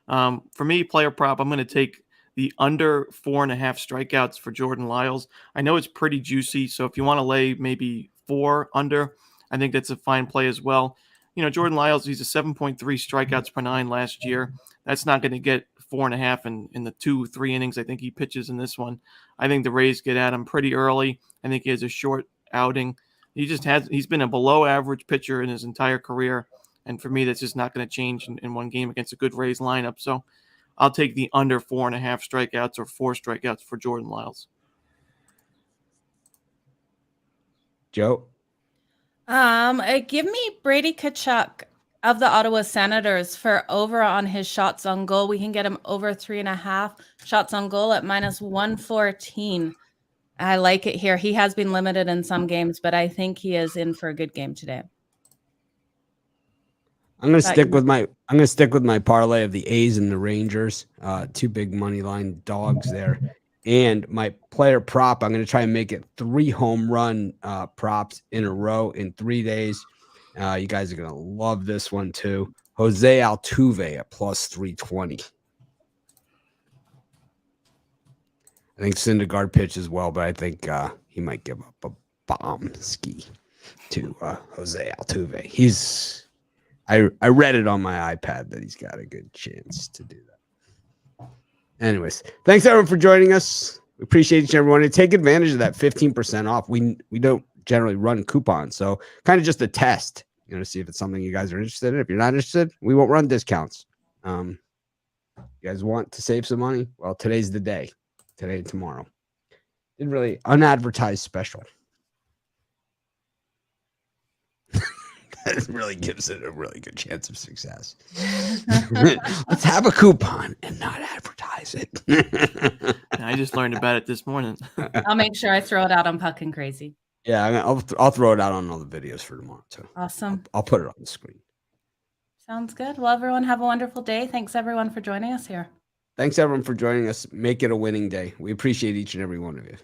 For me, player prop, I'm going to take the under 4.5 strikeouts for Jordan Lyles. I know it's pretty juicy, so if you want to lay maybe 4 under, I think that's a fine play as well. You know, Jordan Lyles, he's a 7.3 strikeouts per 9 last year. That's not going to get 4.5 in the 2-3 innings I think he pitches in this one. I think the Rays get at him pretty early. I think he has a short outing. He's been a below average pitcher in his entire career. And for me, that's just not going to change in one game against a good Rays lineup. So I'll take the under 4.5 strikeouts or 4 strikeouts for Jordan Lyles. Joe? Give me Brady Tkachuk of the Ottawa Senators for over on his shots on goal. We can get him over 3.5 shots on goal at minus 114. I like it here. He has been limited in some games, but I think he is in for a good game today. I'm gonna stick with my parlay of the A's and the Rangers. 2 big money line dogs there. And my player prop, I'm gonna try and make it 3 home run props in a row in 3 days. You guys are gonna love this one too. Jose Altuve at plus 320. I think Syndergaard pitches well, but I think he might give up a bomb ski to Jose Altuve. I read it on my iPad that he's got a good chance to do that. Anyways, thanks everyone for joining us. We appreciate each and every one. And take advantage of that 15% off. We don't generally run coupons, so kind of just a test, to see if it's something you guys are interested in. If you're not interested, we won't run discounts. You guys want to save some money? Well, today's the day. Today and tomorrow. Didn't really unadvertised special. That really gives it a really good chance of success. Let's have a coupon and not advertise it. I just learned about it this morning. I'll make sure I throw it out on Puck and Crazy. Yeah, I'll throw it out on all the videos for tomorrow too. Awesome. I'll put it on the screen. Sounds good. Well, everyone have a wonderful day. Thanks everyone for joining us here. Thanks everyone for joining us. Make it a winning day. We appreciate each and every one of you.